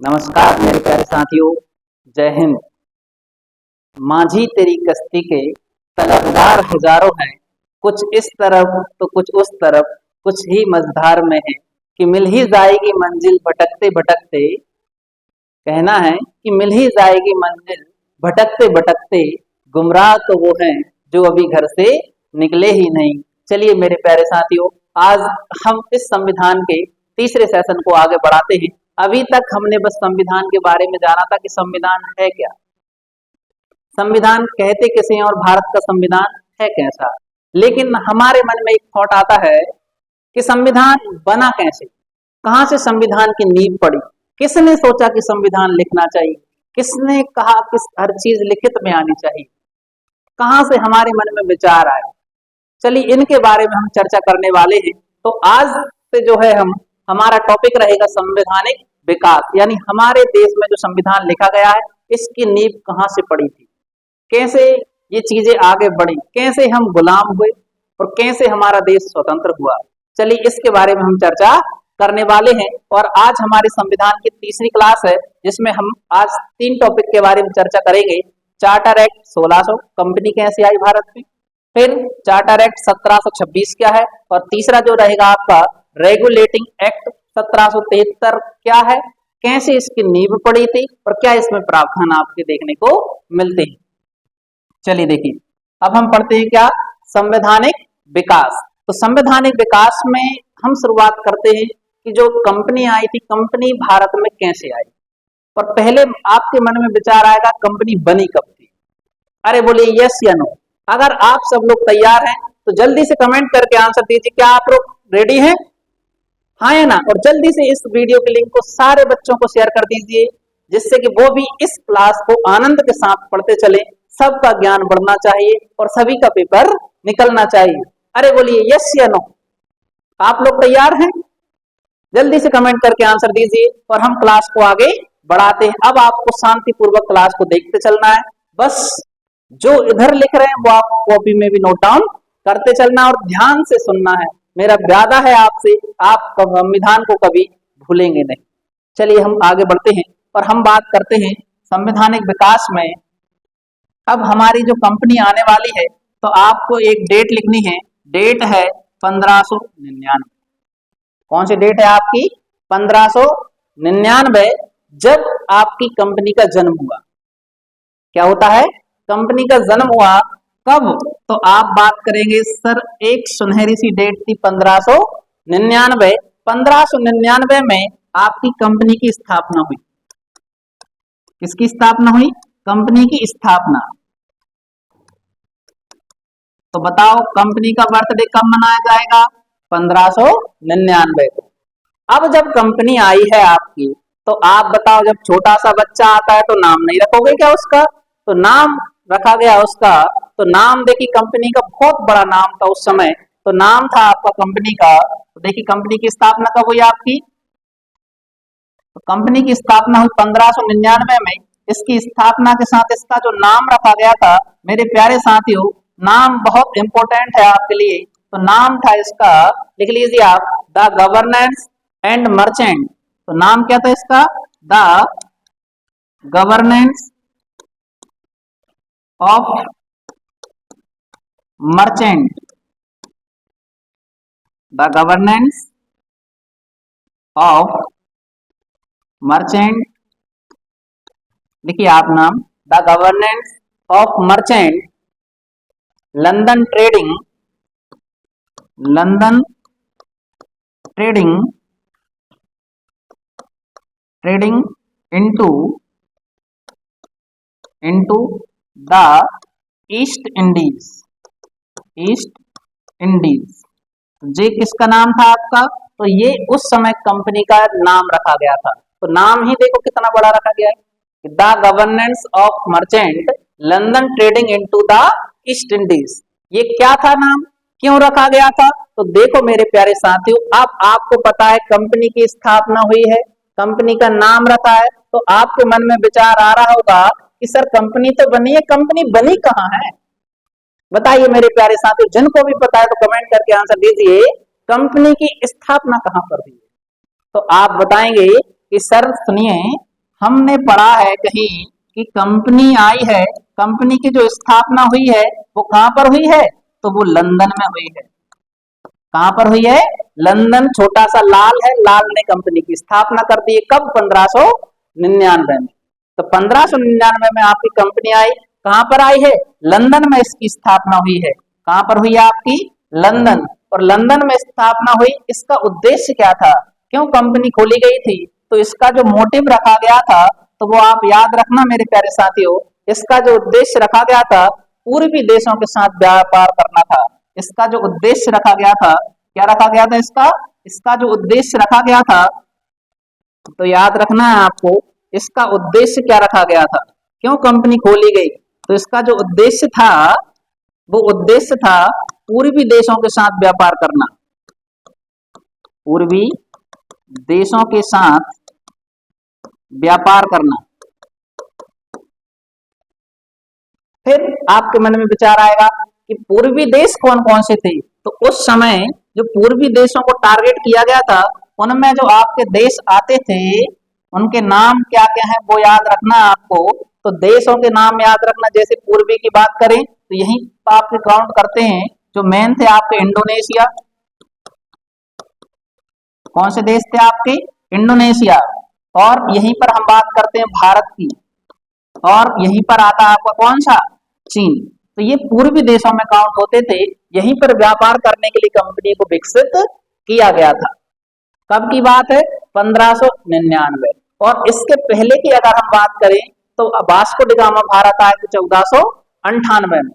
नमस्कार मेरे प्यारे साथियों, जय हिंद। माझी तेरी कश्ती के तलबदार हजारों हैं, कुछ इस तरफ तो कुछ उस तरफ, कुछ ही मझधार में है कि मिल ही जाएगी मंजिल भटकते भटकते। कहना है कि मिल ही जाएगी मंजिल भटकते भटकते, गुमराह तो वो हैं जो अभी घर से निकले ही नहीं। चलिए मेरे प्यारे साथियों, आज हम इस संविधान के तीसरे सेशन को आगे बढ़ाते हैं। अभी तक हमने बस संविधान के बारे में जाना था कि संविधान है क्या, संविधान कहते किसे हैं और भारत का संविधान है कैसा। लेकिन हमारे मन में एक थॉट आता है कि संविधान बना कैसे, कहां से संविधान की नींव पड़ी, किसने सोचा कि संविधान लिखना चाहिए, किसने कहा कि हर चीज लिखित में आनी चाहिए, कहां से हमारे मन में विचार आए। चलिए इनके बारे में हम चर्चा करने वाले हैं। तो आज से जो है हमारा टॉपिक रहेगा संवैधानिक विकास, यानी हमारे देश में जो संविधान लिखा गया है इसकी नींव कहां से पड़ी थी, कैसे ये चीजें आगे बढ़ी, कैसे हम गुलाम हुए और कैसे हमारा देश स्वतंत्र हुआ। चलिए इसके बारे में हम चर्चा करने वाले हैं। और आज हमारे संविधान की तीसरी क्लास है, जिसमें हम आज 3 टॉपिक के बारे में चर्चा करेंगे। चार्टर एक्ट 1600, कंपनी कैसे आई भारत में, फिर चार्टर एक्ट 1726 क्या है, और तीसरा जो रहेगा आपका रेगुलेटिंग एक्ट 1773 क्या है, कैसे इसकी नींव पड़ी थी और क्या इसमें प्रावधान आपके देखने को मिलते हैं। चलिए देखिए, अब हम पढ़ते हैं क्या, संवैधानिक विकास। तो संवैधानिक विकास में हम शुरुआत करते हैं कि जो कंपनी आई थी, कंपनी भारत में कैसे आई। और पहले आपके मन में विचार आएगा कंपनी बनी कब थी। अरे बोलिए यस या नो। अगर आप सब लोग तैयार हैं तो जल्दी से कमेंट करके आंसर दीजिए। क्या आप लोग रेडी हैं, हाँ या ना। और जल्दी से इस वीडियो के लिंक को सारे बच्चों को शेयर कर दीजिए, जिससे कि वो भी इस क्लास को आनंद के साथ पढ़ते चले। सबका ज्ञान बढ़ना चाहिए और सभी का पेपर निकलना चाहिए। अरे बोलिए यस या नो। आप लोग तैयार हैं, जल्दी से कमेंट करके आंसर दीजिए और हम क्लास को आगे बढ़ाते हैं। अब आपको शांतिपूर्वक क्लास को देखते चलना है, बस जो इधर लिख रहे हैं वो आप कॉपी में भी नोट डाउन करते चलना और ध्यान से सुनना है। मेरा वादा है आपसे, आप संविधान को कभी भूलेंगे नहीं। चलिए हम आगे बढ़ते हैं और हम बात करते हैं संवैधानिक विकास में। अब हमारी जो कंपनी आने वाली है तो आपको एक डेट लिखनी है, डेट है 1599। कौन सी डेट है आपकी, 1599, जब आपकी कंपनी का जन्म हुआ। क्या होता है, कंपनी का जन्म हुआ कब, तो आप बात करेंगे सर एक सुनहरी सी डेट थी 1599। 1599 में आपकी कंपनी की स्थापना हुई। किसकी स्थापना हुई, कंपनी की स्थापना। तो बताओ कंपनी का बर्थडे कब मनाया जाएगा, 1599 को। अब जब कंपनी आई है आपकी, तो आप बताओ जब छोटा सा बच्चा आता है तो नाम नहीं रखोगे क्या उसका, तो नाम रखा गया उसका। तो नाम देखिए, कंपनी का बहुत बड़ा नाम था उस समय, तो नाम था आपका कंपनी का। तो देखिए कंपनी की स्थापना कब हुई आपकी, तो कंपनी की स्थापना हुई 1599 में। इसकी स्थापना के साथ इसका जो नाम रखा गया था, मेरे प्यारे साथियों, नाम बहुत इंपॉर्टेंट है आपके लिए। तो नाम था इसका, लिख लीजिए आप, द गवर्नेंस एंड मर्चेंट। तो नाम क्या था इसका, the governance of merchant, the governance of merchant. देखिए आप नाम, the governance of merchant, London trading, London trading, trading into the east Indies, east Indies. ये किसका नाम था आपका, तो ये उस समय कंपनी का नाम रखा गया था। तो नाम ही देखो कितना बड़ा रखा गया है, the governance of merchant London trading into the east Indies. ये क्या था नाम, क्यों रखा गया था, तो देखो मेरे प्यारे साथियों, अब आपको पता है कंपनी की स्थापना हुई है, कंपनी का नाम रखा है, तो आपके मन में विचार आ रहा होगा कि सर कंपनी तो बनी है, कंपनी बनी कहाँ है। बताइए मेरे प्यारे साथियों, जिनको भी पता है तो कमेंट करके आंसर दीजिए, कंपनी की स्थापना कहां पर हुई है। तो आप बताएंगे कि सर सुनिए, हमने पढ़ा है कहीं कि कंपनी आई है, कंपनी की जो स्थापना हुई है वो कहां पर हुई है, तो वो लंदन में हुई है। कहां पर हुई है, लंदन। छोटा सा लाल है, लाल ने कंपनी की स्थापना कर दी है। कब, 1599 में। तो 1599 में आपकी कंपनी आई, कहां पर आई है, लंदन में इसकी स्थापना हुई है। कहां पर हुई है आपकी, लंदन। और लंदन में स्थापना हुई, इसका उद्देश्य क्या था, क्यों कंपनी खोली गई थी, तो इसका जो मोटिव रखा गया था, तो वो आप याद रखना मेरे प्यारे साथियों। इसका जो उद्देश्य रखा गया था, पूर्वी देशों के साथ व्यापार करना था। इसका जो उद्देश्य रखा गया था, क्या रखा गया था इसका, इसका जो उद्देश्य रखा गया था, तो याद रखना है आपको, इसका उद्देश्य क्या रखा गया था, क्यों कंपनी खोली गई, तो इसका जो उद्देश्य था, वो उद्देश्य था पूर्वी देशों के साथ व्यापार करना। पूर्वी देशों के साथ व्यापार करना। फिर आपके मन में विचार आएगा कि पूर्वी देश कौन कौन से थे, तो उस समय जो पूर्वी देशों को टारगेट किया गया था, उनमें जो आपके देश आते थे, उनके नाम क्या क्या हैं वो याद रखना आपको। तो देशों के नाम याद रखना, जैसे पूर्वी की बात करें तो यहीं आपके काउंट करते हैं, जो मेन थे आपके इंडोनेशिया। कौन से देश थे आपके, इंडोनेशिया। और यहीं पर हम बात करते हैं भारत की, और यहीं पर आता है आपका कौन सा, चीन। तो ये पूर्वी देशों में काउंट होते थे, यहीं पर व्यापार करने के लिए कंपनी को विकसित किया गया था। कब की बात है, 1599। और इसके पहले की अगर हम बात करें तो वास्को डी गामा भारत आए थे 1498 में।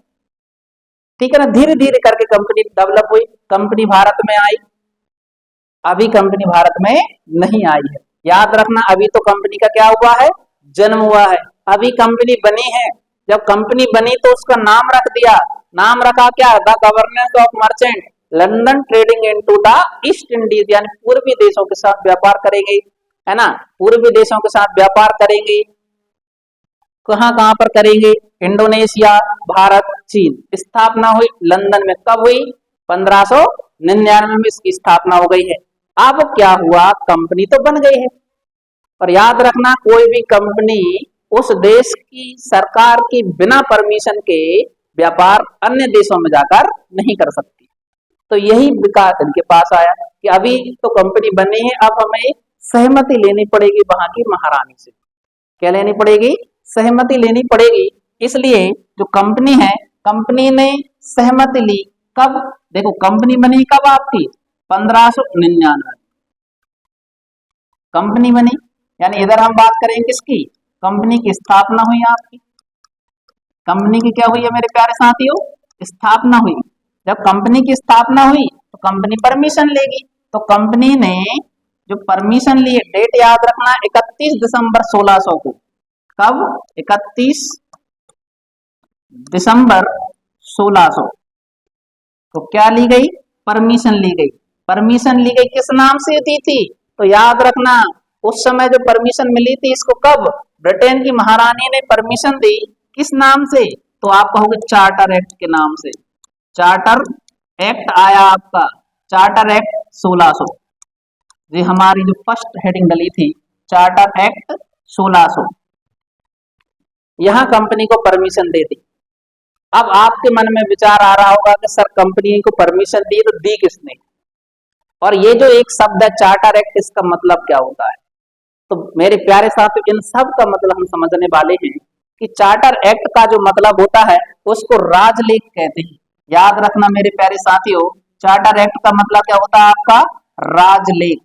ठीक है ना, धीरे धीरे करके कंपनी डेवलप हुई, कंपनी भारत में आई। अभी कंपनी भारत में नहीं आई है, याद रखना। अभी तो कंपनी का क्या हुआ है, जन्म हुआ है, अभी कंपनी बनी है। जब कंपनी बनी तो उसका नाम रख दिया, नाम रखा क्या, the governance of merchant London trading into the east Indies, यानी पूर्वी देशों के साथ व्यापार करेंगे, है ना, पूर्वी देशों के साथ व्यापार करेंगे। कहां कहां पर करेंगे, इंडोनेशिया, भारत, चीन। स्थापना हुई लंदन में, कब हुई, 1599 में इसकी स्थापना हो गई है। अब क्या हुआ, कंपनी तो बन गई है, और याद रखना कोई भी कंपनी उस देश की सरकार की बिना परमिशन के व्यापार अन्य देशों में जाकर नहीं कर सकती। तो यही विकास इनके पास आया कि अभी तो कंपनी बनी है, अब हमें सहमति लेनी पड़ेगी वहां की महारानी से। क्या लेनी पड़ेगी, सहमति लेनी पड़ेगी। इसलिए जो कंपनी है, कंपनी ने सहमति ली। कब, देखो कंपनी बनी कब आपकी, 1599 कंपनी बनी। यानी इधर हम बात करें किसकी, कंपनी की स्थापना हुई आपकी। कंपनी की क्या हुई है मेरे प्यारे साथियों, स्थापना हुई। जब कंपनी की स्थापना हुई तो कंपनी परमिशन लेगी। तो कंपनी ने जो परमिशन ली, डेट याद रखना, 31 दिसंबर 1600 को। कब, 31 दिसंबर 1600 तो क्या ली गई, परमिशन ली गई। परमिशन ली गई किस नाम से दी थी, तो याद रखना उस समय जो परमिशन मिली थी इसको, कब, ब्रिटेन की महारानी ने परमिशन दी, किस नाम से, तो आप कहोगे चार्टर एक्ट के नाम से। चार्टर एक्ट आया आपका, चार्टर एक्ट 1600। ये हमारी जो फर्स्ट हेडिंग डली थी, चार्टर एक्ट 1600, यहां कंपनी को परमिशन दे दी। अब आपके मन में विचार आ रहा होगा कि सर कंपनी को परमिशन दी तो दी किसने, और ये जो एक शब्द है चार्टर एक्ट, इसका मतलब क्या होता है। तो मेरे प्यारे साथियों, इन सब का मतलब हम समझने वाले हैं कि चार्टर एक्ट का जो मतलब होता है उसको राजलेख कहते हैं। याद रखना मेरे प्यारे साथियों, चार्टर एक्ट का मतलब क्या होता है आपका, राजलेख।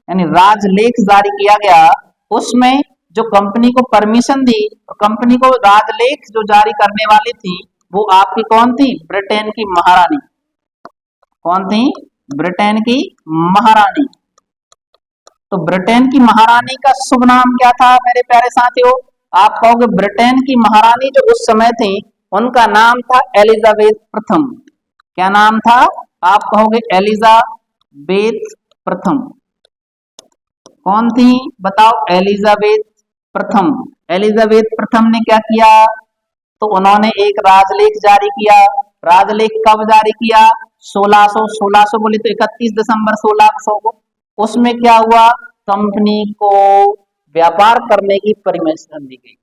यानी राजलेख जारी किया गया, उसमें जो कंपनी को परमिशन दी, तो कंपनी को राजलेख जो जारी करने वाली थी वो आपकी कौन थी, ब्रिटेन की महारानी। कौन थी, ब्रिटेन की महारानी। तो ब्रिटेन की महारानी का शुभ नाम क्या था मेरे प्यारे साथियों, आप कहोगे ब्रिटेन की महारानी जो उस समय थी उनका नाम था एलिजाबेथ प्रथम। क्या नाम था, आप कहोगे एलिजाबेथ प्रथम। कौन थी बताओ, एलिजाबेथ प्रथम। एलिजाबेथ प्रथम ने क्या किया, तो उन्होंने एक राजलेख जारी किया। राजलेख कब जारी किया, 1600 बोले तो 31 दिसंबर 1600 को। उसमें क्या हुआ, कंपनी को व्यापार करने की परमिशन दी गई।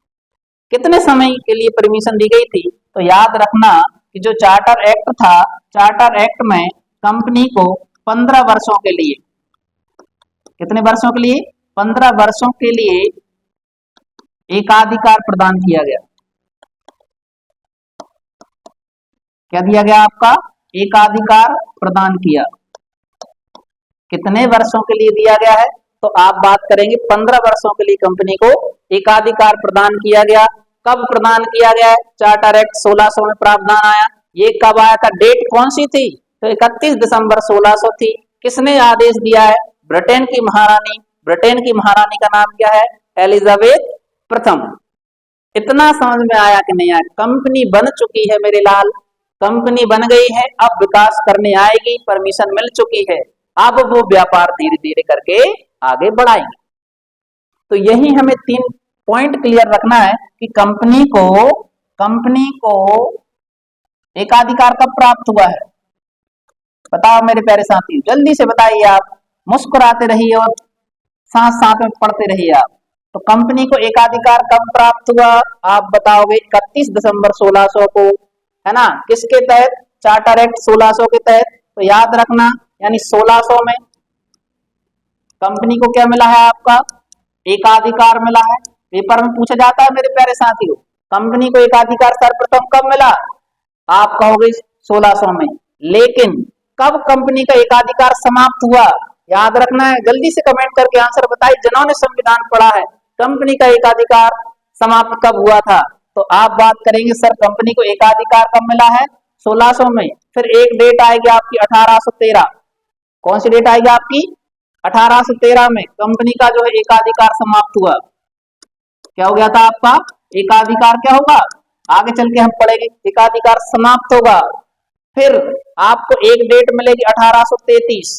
कितने समय के लिए परमिशन दी गई थी? तो याद रखना कि जो चार्टर एक्ट था, चार्टर एक्ट में कंपनी को 15 वर्षों के लिए, कितने वर्षों के लिए? 15 वर्षों के लिए एकाधिकार प्रदान किया गया। क्या दिया गया आपका? एकाधिकार प्रदान किया। कितने वर्षों के लिए दिया गया है? तो आप बात करेंगे 15 वर्षों के लिए कंपनी को एकाधिकार प्रदान किया गया। कब प्रदान किया गया है? चार्टर एक्ट 1600 में प्रावधान आया। ये कब आया था? डेट कौन सी थी? तो 31 दिसंबर 1600 थी। किसने आदेश दिया है? ब्रिटेन की महारानी। ब्रिटेन की महारानी का नाम क्या है? एलिजाबेथ प्रथम। इतना समझ में आया कि नहीं आया? कंपनी बन चुकी है मेरे लाल, कंपनी बन गई है, अब विकास करने आएगी, परमिशन मिल चुकी है, अब वो व्यापार धीरे धीरे करके आगे बढ़ाएंगे। तो यही हमें 3 पॉइंट क्लियर रखना है कि कंपनी को एकाधिकार कब प्राप्त हुआ है? बताओ मेरे प्यारे साथी, जल्दी से बताइए। आप मुस्कुराते रहिए और साथ साथ में पढ़ते रहिए आप। तो कंपनी को एकाधिकार कब प्राप्त हुआ? आप बताओगे 31 दिसंबर 1600 को, है ना? किसके तहत? चार्टर एक्ट 1600 के तहत। तो याद रखना, यानी 1600 में कंपनी को क्या मिला है? आपका एकाधिकार मिला है। पेपर में पूछा जाता है मेरे प्यारे साथियों, कंपनी को एकाधिकार सर्वप्रथम कब मिला? आप कहोगे 1600 में। लेकिन कब कंपनी का एकाधिकार समाप्त हुआ? याद रखना है, जल्दी से कमेंट करके आंसर बताइए जिन्होंने संविधान पढ़ा है। कंपनी का एकाधिकार समाप्त कब हुआ था? तो आप बात करेंगे सर कंपनी को एकाधिकार कब मिला है? 1600 में। फिर एक डेट आएगी आपकी 1813। कौन सी डेट आएगी आपकी? 1813 में कंपनी का जो है एकाधिकार समाप्त हुआ। क्या हो गया था आपका? एकाधिकार क्या होगा? आगे चल के हम पढ़ेंगे, एकाधिकार समाप्त होगा। फिर आपको एक डेट मिलेगी 1833।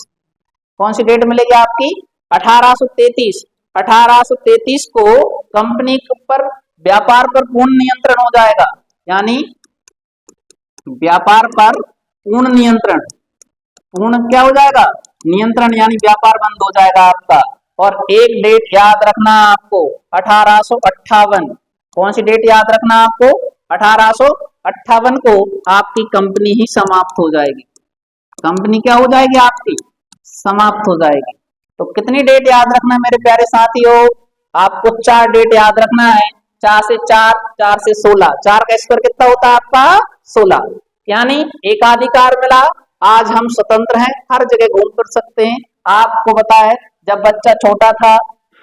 कौन सी डेट मिलेगी आपकी? 1833। 1833 को कंपनी पर व्यापार पर पूर्ण नियंत्रण हो जाएगा, यानी व्यापार पर पूर्ण नियंत्रण, पूर्ण क्या हो जाएगा? नियंत्रण, यानी व्यापार बंद हो जाएगा आपका। और एक डेट याद रखना आपको, 1858। कौन सी डेट याद रखना आपको? 1858 को आपकी कंपनी ही समाप्त हो जाएगी। कंपनी क्या हो जाएगी आपकी? समाप्त हो जाएगी। तो कितनी डेट याद रखना मेरे प्यारे साथियों? आपको 4 डेट याद रखना है। 4 से 4, 4 से 16। 4 का स्क्वायर कितना होता है आपका? 16। यानी एकाधिकार मिला, आज हम स्वतंत्र हैं, हर जगह घूम फिर सकते हैं। आपको पता है जब बच्चा छोटा था,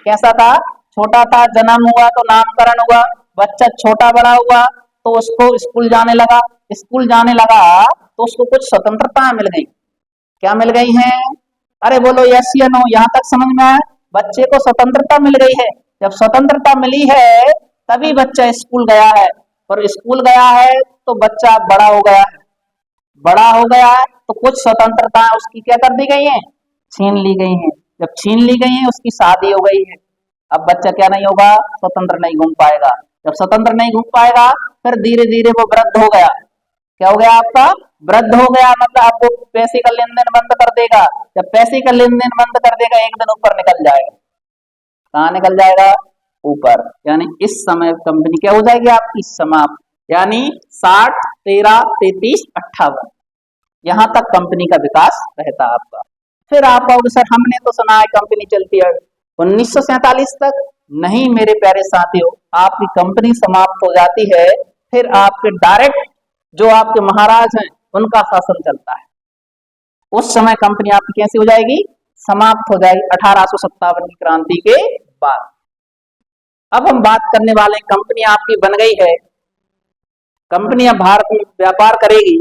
कैसा था? छोटा था, जन्म हुआ तो नामकरण हुआ, बच्चा छोटा बड़ा हुआ तो उसको स्कूल जाने लगा, स्कूल जाने लगा तो उसको कुछ स्वतंत्रता मिल गई। क्या मिल गई है? अरे बोलो यस या नो, यहाँ तक समझ में आया? बच्चे को स्वतंत्रता मिल गई है। जब स्वतंत्रता मिली है तभी बच्चा स्कूल गया है, और स्कूल गया है तो बच्चा बड़ा हो गया है। बड़ा हो गया है तो कुछ स्वतंत्रता उसकी क्या कर दी गई है? छीन ली गई है। जब छीन ली गई है, उसकी शादी हो गई है, अब बच्चा क्या नहीं होगा? स्वतंत्र नहीं घूम पाएगा। जब स्वतंत्र नहीं घूम पाएगा, फिर धीरे धीरे वो वृद्ध हो गया। क्या हो गया आपका? वृद्ध हो गया, मतलब आपको पैसे का लेन देन बंद कर देगा। जब पैसे का लेन देन बंद कर देगा, एक दिन ऊपर निकल जाएगा। कहाँ निकल जाएगा? ऊपर। यानी इस समय कंपनी क्या हो जाएगी आपकी? समाप्त। यानी 60, 13, 33, 58, यहां तक कंपनी का विकास रहता आपका। फिर आप कहोगे सर हमने तो सुना है कंपनी चलती है 1947 तक। नहीं मेरे प्यारे साथियों, आपकी कंपनी समाप्त हो जाती है, फिर आपके डायरेक्ट जो आपके महाराज हैं उनका शासन चलता है। उस समय कंपनी आपकी कैसी हो जाएगी? समाप्त हो जाएगी 1857 की क्रांति के बाद। अब हम बात करने वाले, कंपनी आपकी बन गई है, कंपनी अब भारत में व्यापार करेगी,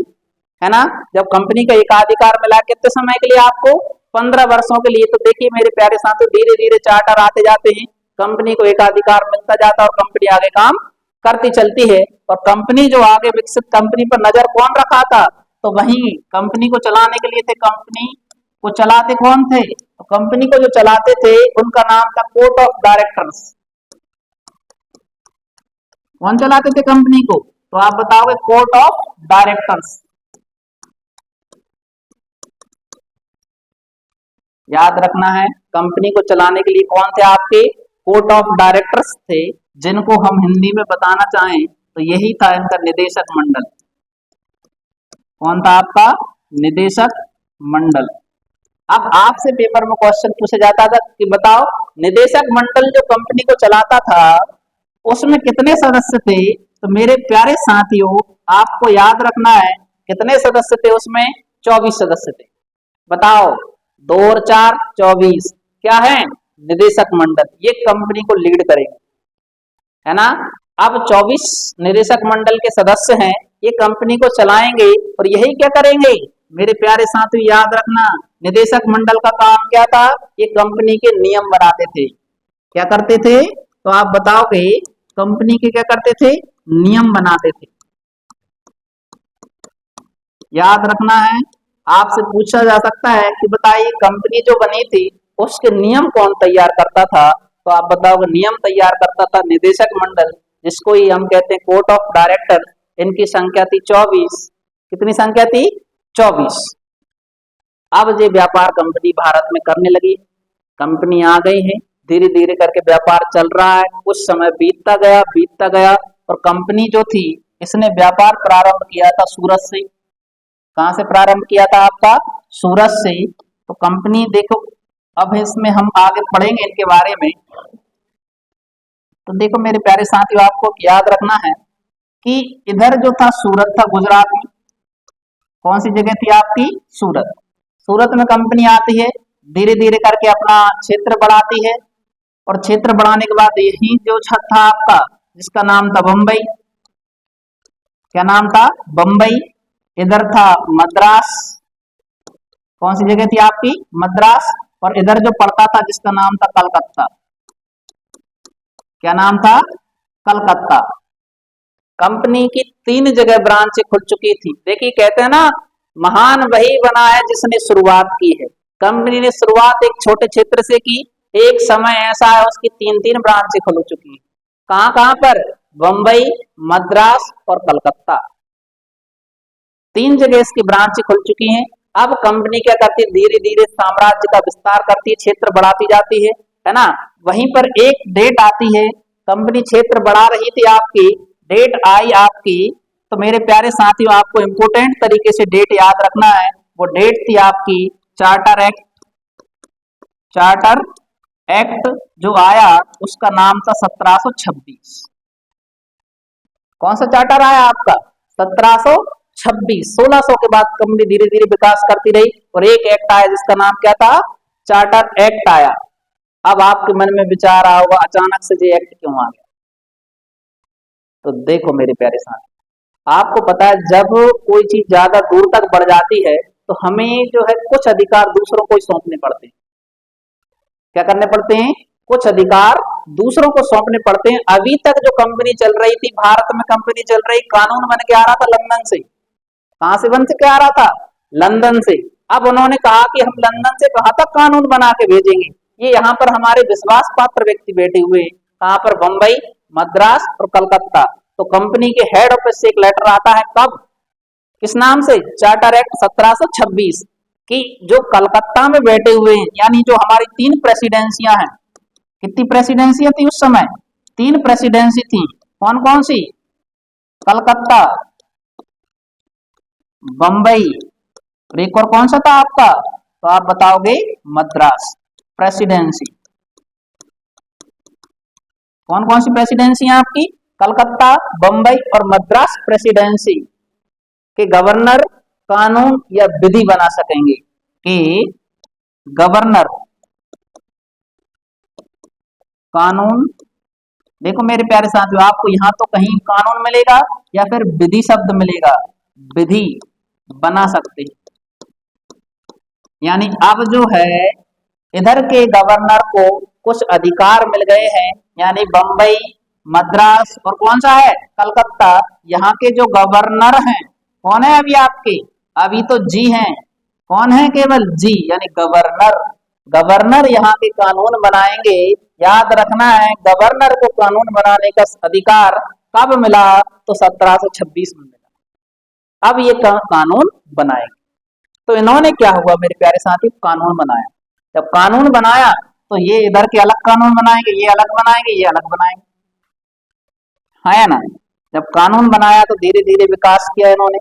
है ना? जब कंपनी का एकाधिकार मिला, कितने समय के लिए आपको? 15 वर्षों के लिए। तो देखिए मेरे प्यारे साथियों, धीरे धीरे चार्टर आते जाते हैं, कंपनी को एकाधिकार मिलता जाता है और कंपनी आगे काम करती चलती है। और कंपनी जो आगे विकसित कंपनी पर नजर कौन रखा था? तो वही कंपनी को चलाने के लिए थे, कंपनी को चलाते कौन थे? तो कंपनी को जो चलाते थे उनका नाम था कोर्ट ऑफ डायरेक्टर्स। कौन चलाते थे कंपनी को? तो आप बताओगे कोर्ट ऑफ डायरेक्टर्स। याद रखना है, कंपनी को चलाने के लिए कौन थे आपके? कोर्ट ऑफ डायरेक्टर्स थे, जिनको हम हिंदी में बताना चाहें तो यही था इनका निदेशक मंडल। कौन था आपका? निदेशक मंडल। अब आपसे पेपर में क्वेश्चन पूछा जाता था कि बताओ निदेशक मंडल जो कंपनी को चलाता था उसमें कितने सदस्य थे? तो मेरे प्यारे साथियों आपको याद रखना है कितने सदस्य थे उसमें? 24 सदस्य थे। बताओ 2 और 4 24 क्या है? निदेशक मंडल। ये कंपनी को लीड करेंगे, है ना। अब 24 निदेशक मंडल के सदस्य हैं, ये कंपनी को चलाएंगे और यही क्या करेंगे मेरे प्यारे साथियों याद रखना, निदेशक मंडल का काम क्या था? ये कंपनी के नियम बनाते थे। क्या करते थे? तो आप बताओगे कंपनी के क्या करते थे? नियम बनाते थे। याद रखना है, आपसे पूछा जा सकता है कि बताइए कंपनी जो बनी थी उसके नियम कौन तैयार करता था? तो आप बताओगे नियम तैयार करता था निदेशक मंडल, जिसको ही हम कहते हैं कोर्ट ऑफ डायरेक्टर। इनकी संख्या थी 24। कितनी संख्या थी? 24। अब ये व्यापार कंपनी भारत में करने लगी, कंपनी आ गई है, धीरे धीरे करके व्यापार चल रहा है। कुछ समय बीतता गया और कंपनी जो थी इसने व्यापार प्रारंभ किया था सूरत से। कहां से प्रारंभ किया था आपका? सूरत से। तो कंपनी देखो, अब इसमें हम आगे पढ़ेंगे इनके बारे में। तो देखो मेरे प्यारे साथियों आपको याद रखना है कि इधर जो था सूरत था गुजरात में। कौन सी जगह थी आपकी? सूरत। सूरत में कंपनी आती है, धीरे धीरे करके अपना क्षेत्र बढ़ाती है और क्षेत्र बढ़ाने के बाद यही जो था आपका जिसका नाम था बम्बई। क्या नाम था? बम्बई। इधर था मद्रास। कौन सी जगह थी आपकी? मद्रास। और इधर जो पड़ता था जिसका नाम था कलकत्ता। क्या नाम था? कलकत्ता। कंपनी की 3 जगह ब्रांचें खुल चुकी थी। देखिए कहते हैं ना महान वही बना है जिसने शुरुआत की है। कंपनी ने शुरुआत एक छोटे क्षेत्र से की, एक समय ऐसा है उसकी 3-3 ब्रांचें खुल चुकी हैं। कहां कहां पर? बम्बई, मद्रास और कलकत्ता। 3 जगह इसकी ब्रांचें खुल चुकी हैं। अब कंपनी क्या करती है? धीरे धीरे साम्राज्य का विस्तार करती है, क्षेत्र बढ़ाती जाती है ना। वहीं पर एक डेट आती है, कंपनी क्षेत्र बढ़ा रही थी आपकी, डेट आई आपकी। तो मेरे प्यारे साथियों आपको इंपोर्टेंट तरीके से डेट याद रखना है। वो डेट थी आपकी चार्टर एक्ट। चार्टर एक्ट जो आया उसका नाम था 1726। कौन सा चार्टर आया आपका? 1726। 1600 के बाद कंपनी धीरे धीरे विकास करती रही और एक एक्ट आया जिसका नाम क्या था? चार्टर एक्ट आया। अब आपके मन में विचार आया होगा अचानक से ये एक्ट क्यों आ गया? तो देखो मेरे प्यारे साथी, आपको पता है जब कोई चीज ज्यादा दूर तक बढ़ जाती है तो हमें जो है कुछ अधिकार दूसरों को सौंपने पड़ते हैं। क्या करने पड़ते हैं? कुछ अधिकार दूसरों को सौंपने पड़ते हैं। अभी तक जो कंपनी चल रही थी, भारत में कंपनी चल रही, कानून बन के आ रहा था लंदन से। कहां से बन के आ रहा था? लंदन से। अब उन्होंने कहा कि हम लंदन से कहां तक कानून बना के भेजेंगे? ये यहाँ पर हमारे विश्वास पात्र व्यक्ति बैठे हुए, कहां पर? बंबई, मद्रास और कलकत्ता। तो कंपनी के हेड ऑफिस से एक लेटर आता है, कब? किस नाम से? चार्टर एक्ट 1726 की जो कलकत्ता में बैठे हुए हैं, यानी जो हमारी 3 प्रेसिडेंसियां हैं। कितनी प्रेसिडेंसियां थी उस समय? 3 प्रेसिडेंसी थी। कौन कौन सी? कलकत्ता, बंबई और एक और कौन सा था आपका? तो आप बताओगे मद्रास प्रेसिडेंसी। कौन कौन सी प्रेसिडेंसी है आपकी? कलकत्ता, बंबई और मद्रास प्रेसिडेंसी के गवर्नर कानून या विधि बना सकेंगे। कि गवर्नर कानून, देखो मेरे प्यारे साथियों आपको यहां तो कहीं कानून मिलेगा या फिर विधि शब्द मिलेगा, विधि बना सकते। यानी अब जो है इधर के गवर्नर को कुछ अधिकार मिल गए हैं, यानी बंबई, मद्रास और कौन सा है? कलकत्ता। यहाँ के जो गवर्नर हैं कौन है अभी आपके? अभी तो जी हैं। कौन है? केवल जी, यानी गवर्नर। गवर्नर यहाँ के कानून बनाएंगे। याद रखना है गवर्नर को कानून बनाने का अधिकार कब मिला? तो 1726 में मिला। अब ये कानून बनाएंगे। तो इन्होंने क्या हुआ मेरे प्यारे साथी? कानून बनाया। जब कानून बनाया तो ये इधर के अलग कानून बनाएंगे, ये अलग बनाएंगे, ये अलग बनाएंगे, है ना। जब कानून बनाया तो धीरे धीरे विकास किया इन्होंने।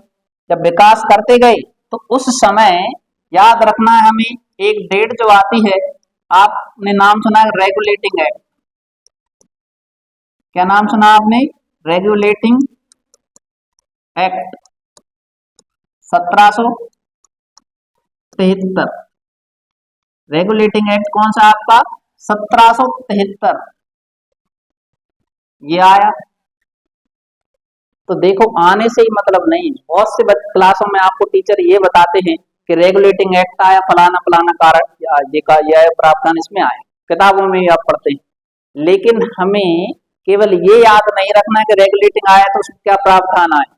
जब विकास करते गए तो उस समय याद रखना है हमें, एक डेट जो आती है, आपने नाम सुना है रेगुलेटिंग एक्ट। क्या नाम सुना आपने? Regulating act 1773। रेगुलेटिंग एक्ट कौन सा आपका? 1773 ये आया। तो देखो आने से ही मतलब नहीं, बहुत से क्लासों में आपको टीचर ये बताते हैं कि रेगुलेटिंग एक्ट आया, फलाना फलाना कारण यह प्रावधान इसमें आया, किताबों में आप पढ़ते हैं, लेकिन हमें केवल ये याद नहीं रखना है कि रेगुलेटिंग आया तो उसमें क्या प्रावधान आया,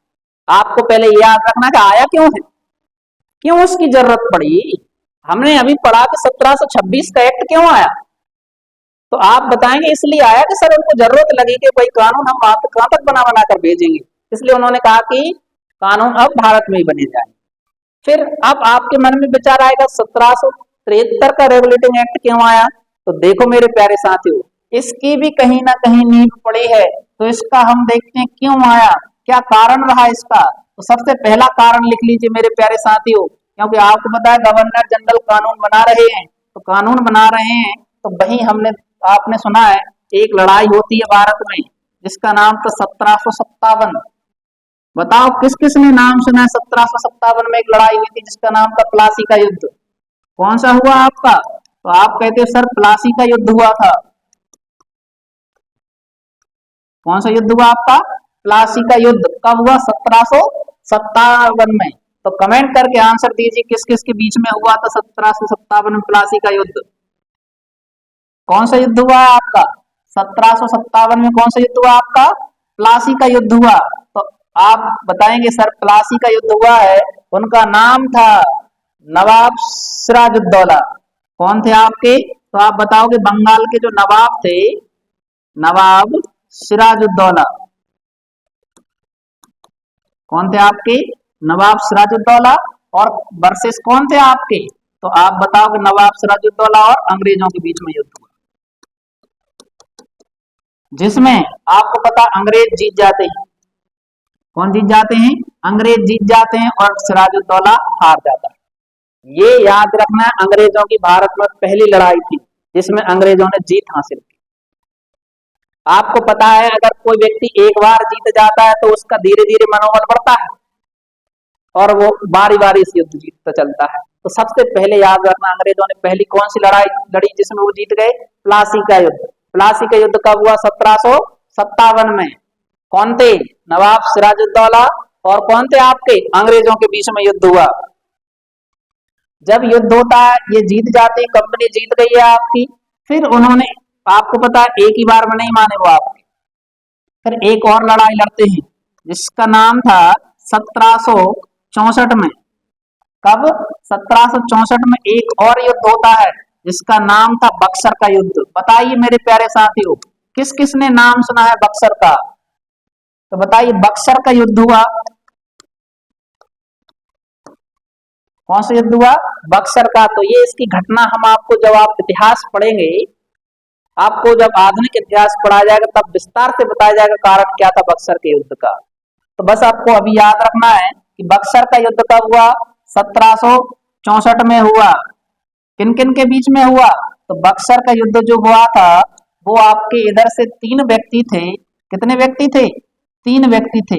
आपको पहले ये याद रखना कि आया क्यों है, क्यों उसकी जरूरत पड़ी। हमने अभी पढ़ा कि 1726 का एक्ट क्यों आया, तो आप बताएंगे इसलिए आया कि सर उनको जरूरत लगी कि भाई कानून हम कहां तक बना बना कर भेजेंगे, इसलिए उन्होंने कहा कि कानून अब भारत में ही बने जाए। फिर अब आपके मन में विचार आएगा 1773 का रेगुलेटिंग एक्ट क्यों आया, तो देखो मेरे प्यारे साथियों, इसकी भी कहीं ना कहीं नींव पड़ी है, तो इसका हम देखते हैं क्यों आया, क्या कारण रहा इसका। तो सबसे पहला कारण लिख लीजिए मेरे प्यारे साथियों, क्योंकि आपको पता है गवर्नर जनरल कानून बना रहे हैं, तो कानून बना रहे हैं तो वही आपने सुना है एक लड़ाई होती है भारत में जिसका नाम था 1757। बताओ किस किस ने नाम सुना है? 1757 में एक लड़ाई हुई थी जिसका नाम था प्लासी का युद्ध। कौन सा हुआ आपका? तो आप कहते हो सर प्लासी का युद्ध हुआ था। कौन सा युद्ध हुआ आपका? प्लासी का युद्ध। कब हुआ? 1757 में। तो कमेंट करके आंसर दीजिए किस किस के बीच में हुआ था 1757 में प्लासी का युद्ध। कौन सा युद्ध हुआ आपका? 1757 में कौन सा युद्ध हुआ आपका? प्लासी का युद्ध हुआ। तो आप बताएंगे सर प्लासी का युद्ध हुआ है, उनका नाम था नवाब सिराजुद्दौला। कौन थे आपके? तो आप बताओगे बंगाल के जो नवाब थे, नवाब सिराजुद्दौला। कौन थे आपके? नवाब सिराजुद्दौला। और वर्सेस कौन थे आपके? तो आप बताओगे नवाब सिराजुद्दौला और अंग्रेजों के बीच में युद्ध हुआ, जिसमें आपको पता अंग्रेज जीत जाते हैं। कौन जीत जाते हैं? अंग्रेज जीत जाते हैं और सिराजुद्दौला हार जाता है। ये याद रखना है, अंग्रेजों की भारत में पहली लड़ाई थी जिसमें अंग्रेजों ने जीत हासिल की। आपको पता है अगर कोई व्यक्ति एक बार जीत जाता है तो उसका धीरे धीरे मनोबल बढ़ता है और वो बारी बारी से युद्ध जीतता चलता है। तो सबसे पहले याद रखना अंग्रेजों ने पहली कौन सी लड़ाई लड़ी जिसमें वो जीत गए? प्लासी का युद्ध। प्लासी का युद्ध कब हुआ? 1757 में। कौन थे? नवाब सिराजुद्दौला और कौन थे आपके? अंग्रेजों के बीच में युद्ध हुआ। जब युद्ध होता है ये जीत जाते, कंपनी जीत गई है आपकी, फिर उन्होंने, आपको पता है एक ही बार में नहीं माने वो आपके, फिर एक और लड़ाई लड़ते हैं जिसका नाम था 1764 में। कब? 1764 में एक और युद्ध होता है जिसका नाम था बक्सर का युद्ध। बताइए मेरे प्यारे साथियों किस किस ने नाम सुना है बक्सर का? तो बताइए बक्सर का युद्ध हुआ। कौन सा युद्ध हुआ? बक्सर का। तो ये इसकी घटना हम आपको जब आप इतिहास पढ़ेंगे, आपको जब आधुनिक इतिहास पढ़ाया जाएगा तब विस्तार से बताया जाएगा कारण क्या था बक्सर के युद्ध का। तो बस आपको अभी याद रखना है कि बक्सर का युद्ध कब हुआ? 1764 में हुआ। किन किन के बीच में हुआ? तो बक्सर का युद्ध जो हुआ था वो आपके इधर से 3 व्यक्ति थे। कितने व्यक्ति थे? 3 व्यक्ति थे।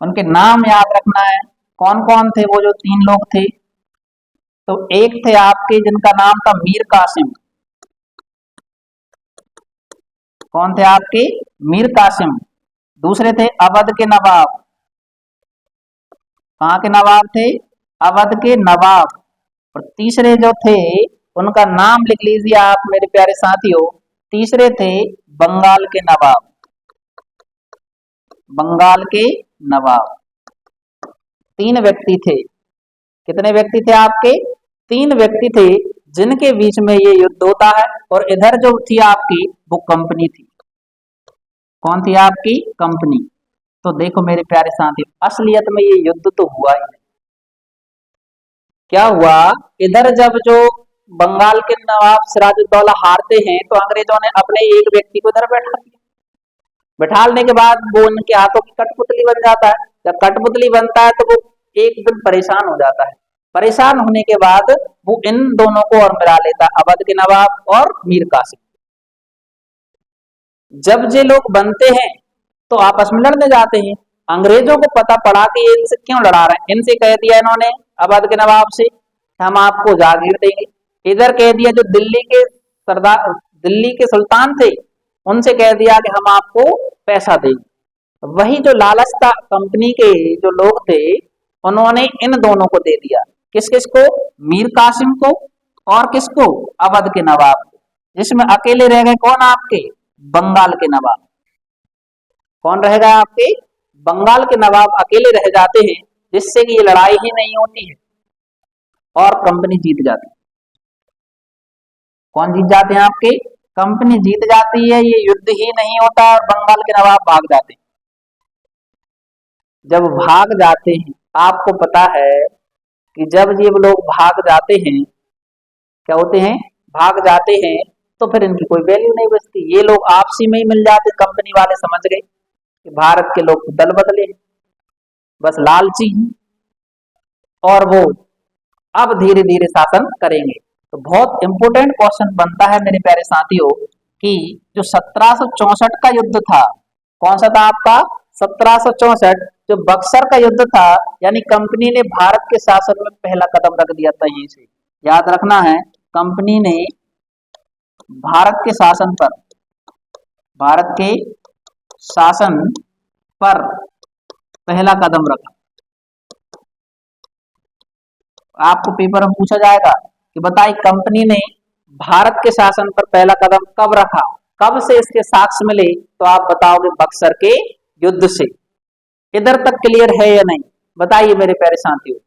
उनके नाम याद रखना है। कौन कौन थे वो जो 3 लोग थे? तो एक थे आपके जिनका नाम था मीर कासिम। कौन थे आपके? मीर कासिम। दूसरे थे अवध के नवाब। कहाँ के नवाब थे? अवध के नवाब। और तीसरे जो थे उनका नाम लिख लीजिए आप मेरे प्यारे साथियों, तीसरे थे बंगाल के नवाब। बंगाल के नवाब। 3 व्यक्ति थे। कितने व्यक्ति थे आपके? 3 व्यक्ति थे जिनके बीच में ये युद्ध होता है। और इधर जो थी आपकी वो कंपनी थी। कौन थी आपकी? कंपनी। तो देखो मेरे प्यारे साथियों असलियत में ये युद्ध तो हुआ ही नहीं। क्या हुआ? इधर जब जो बंगाल के नवाब सिराजुद्दौला हारते हैं तो अंग्रेजों ने अपने एक व्यक्ति को इधर बैठा दिया। बैठाने के बाद वो उनके हाथों की कठपुतली बन जाता है। जब कठपुतली बनता है तो वो एक दिन परेशान हो जाता है। परेशान होने के बाद वो इन दोनों को और मिला लेता है, अवध के नवाब और मीर कासिम। जब ये लोग बनते हैं तो आपस में लड़ने जाते हैं। अंग्रेजों को पता पड़ा कि ये इनसे क्यों लड़ा रहे हैं। इनसे कह दिया इन्होंने अवध के नवाब से हम आपको जागीर देंगे। इधर कह दिया जो दिल्ली के सरदार, दिल्ली के सुल्तान थे, उनसे कह दिया कि हम आपको पैसा देंगे। वही जो लालच था कंपनी के जो लोग थे, उन्होंने इन दोनों को दे दिया। किस किस को? मीर कासिम को और किसको? अवध के नवाब को। जिसमें अकेले रह गए कौन? आपके बंगाल के नवाब। कौन रहेगा आपके? बंगाल के नवाब अकेले रह जाते हैं, जिससे कि ये लड़ाई ही नहीं होती है और कंपनी जीत जाती है। कौन जीत जाते हैं आपके? कंपनी जीत जाती है। ये युद्ध ही नहीं होता और बंगाल के नवाब भाग जाते हैं। जब भाग जाते हैं, आपको पता है कि जब ये लोग भाग जाते हैं, क्या होते हैं? भाग जाते हैं तो फिर इनकी कोई वैल्यू नहीं बचती। ये लोग आपसी में ही मिल जाते। कंपनी वाले समझ गए कि भारत के लोग दल बदले, बस लालची हैं और वो अब धीरे धीरे शासन करेंगे। तो बहुत इंपोर्टेंट क्वेश्चन बनता है मेरे प्यारे साथियों कि जो 1764 का युद्ध था, कौन सा था आपका? 1764, जो बक्सर का युद्ध था, यानी कंपनी ने भारत के शासन में पहला कदम रख दिया था। यहीं से याद रखना है, कंपनी ने भारत के शासन पर, भारत के शासन पर पहला कदम रखा। आपको पेपर में पूछा जाएगा कि बताइए कंपनी ने भारत के शासन पर पहला कदम कब रखा, कब से इसके साक्ष्य मिले, तो आप बताओगे बक्सर के युद्ध से। इधर तक क्लियर है या नहीं? बताइए मेरे प्यारे साथियों।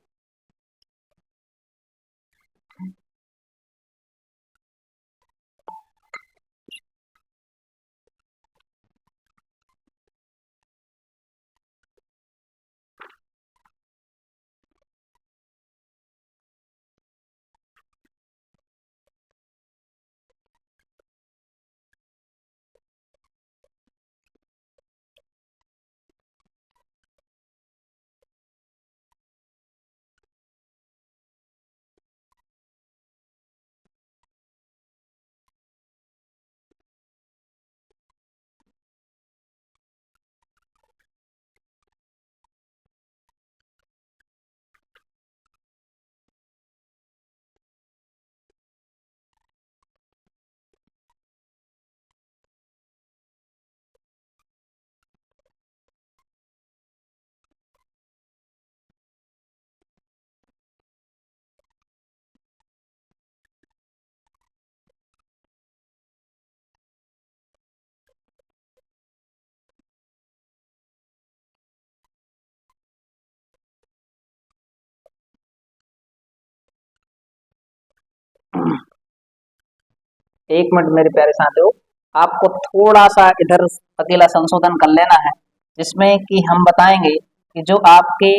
एक मिनट मेरे प्यारे साथियों, आपको थोड़ा सा इधर अकेला संशोधन कर लेना है, जिसमें कि हम बताएंगे कि जो आपके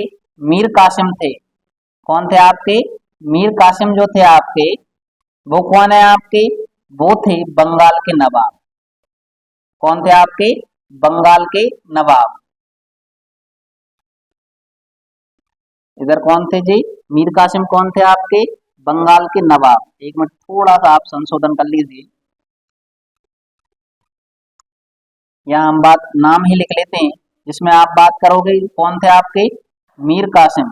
मीर कासिम थे, कौन थे आपके? मीर कासिम जो थे आपके, वो कौन है आपके? वो थे बंगाल के नवाब। कौन थे आपके? बंगाल के नवाब। इधर कौन थे जी? मीर कासिम कौन थे आपके? बंगाल के नवाब। एक मिनट थोड़ा सा आप संशोधन कर लीजिए। यहाँ हम बात नाम ही लिख लेते हैं, जिसमें आप बात करोगे कौन थे आपके? मीर कासिम।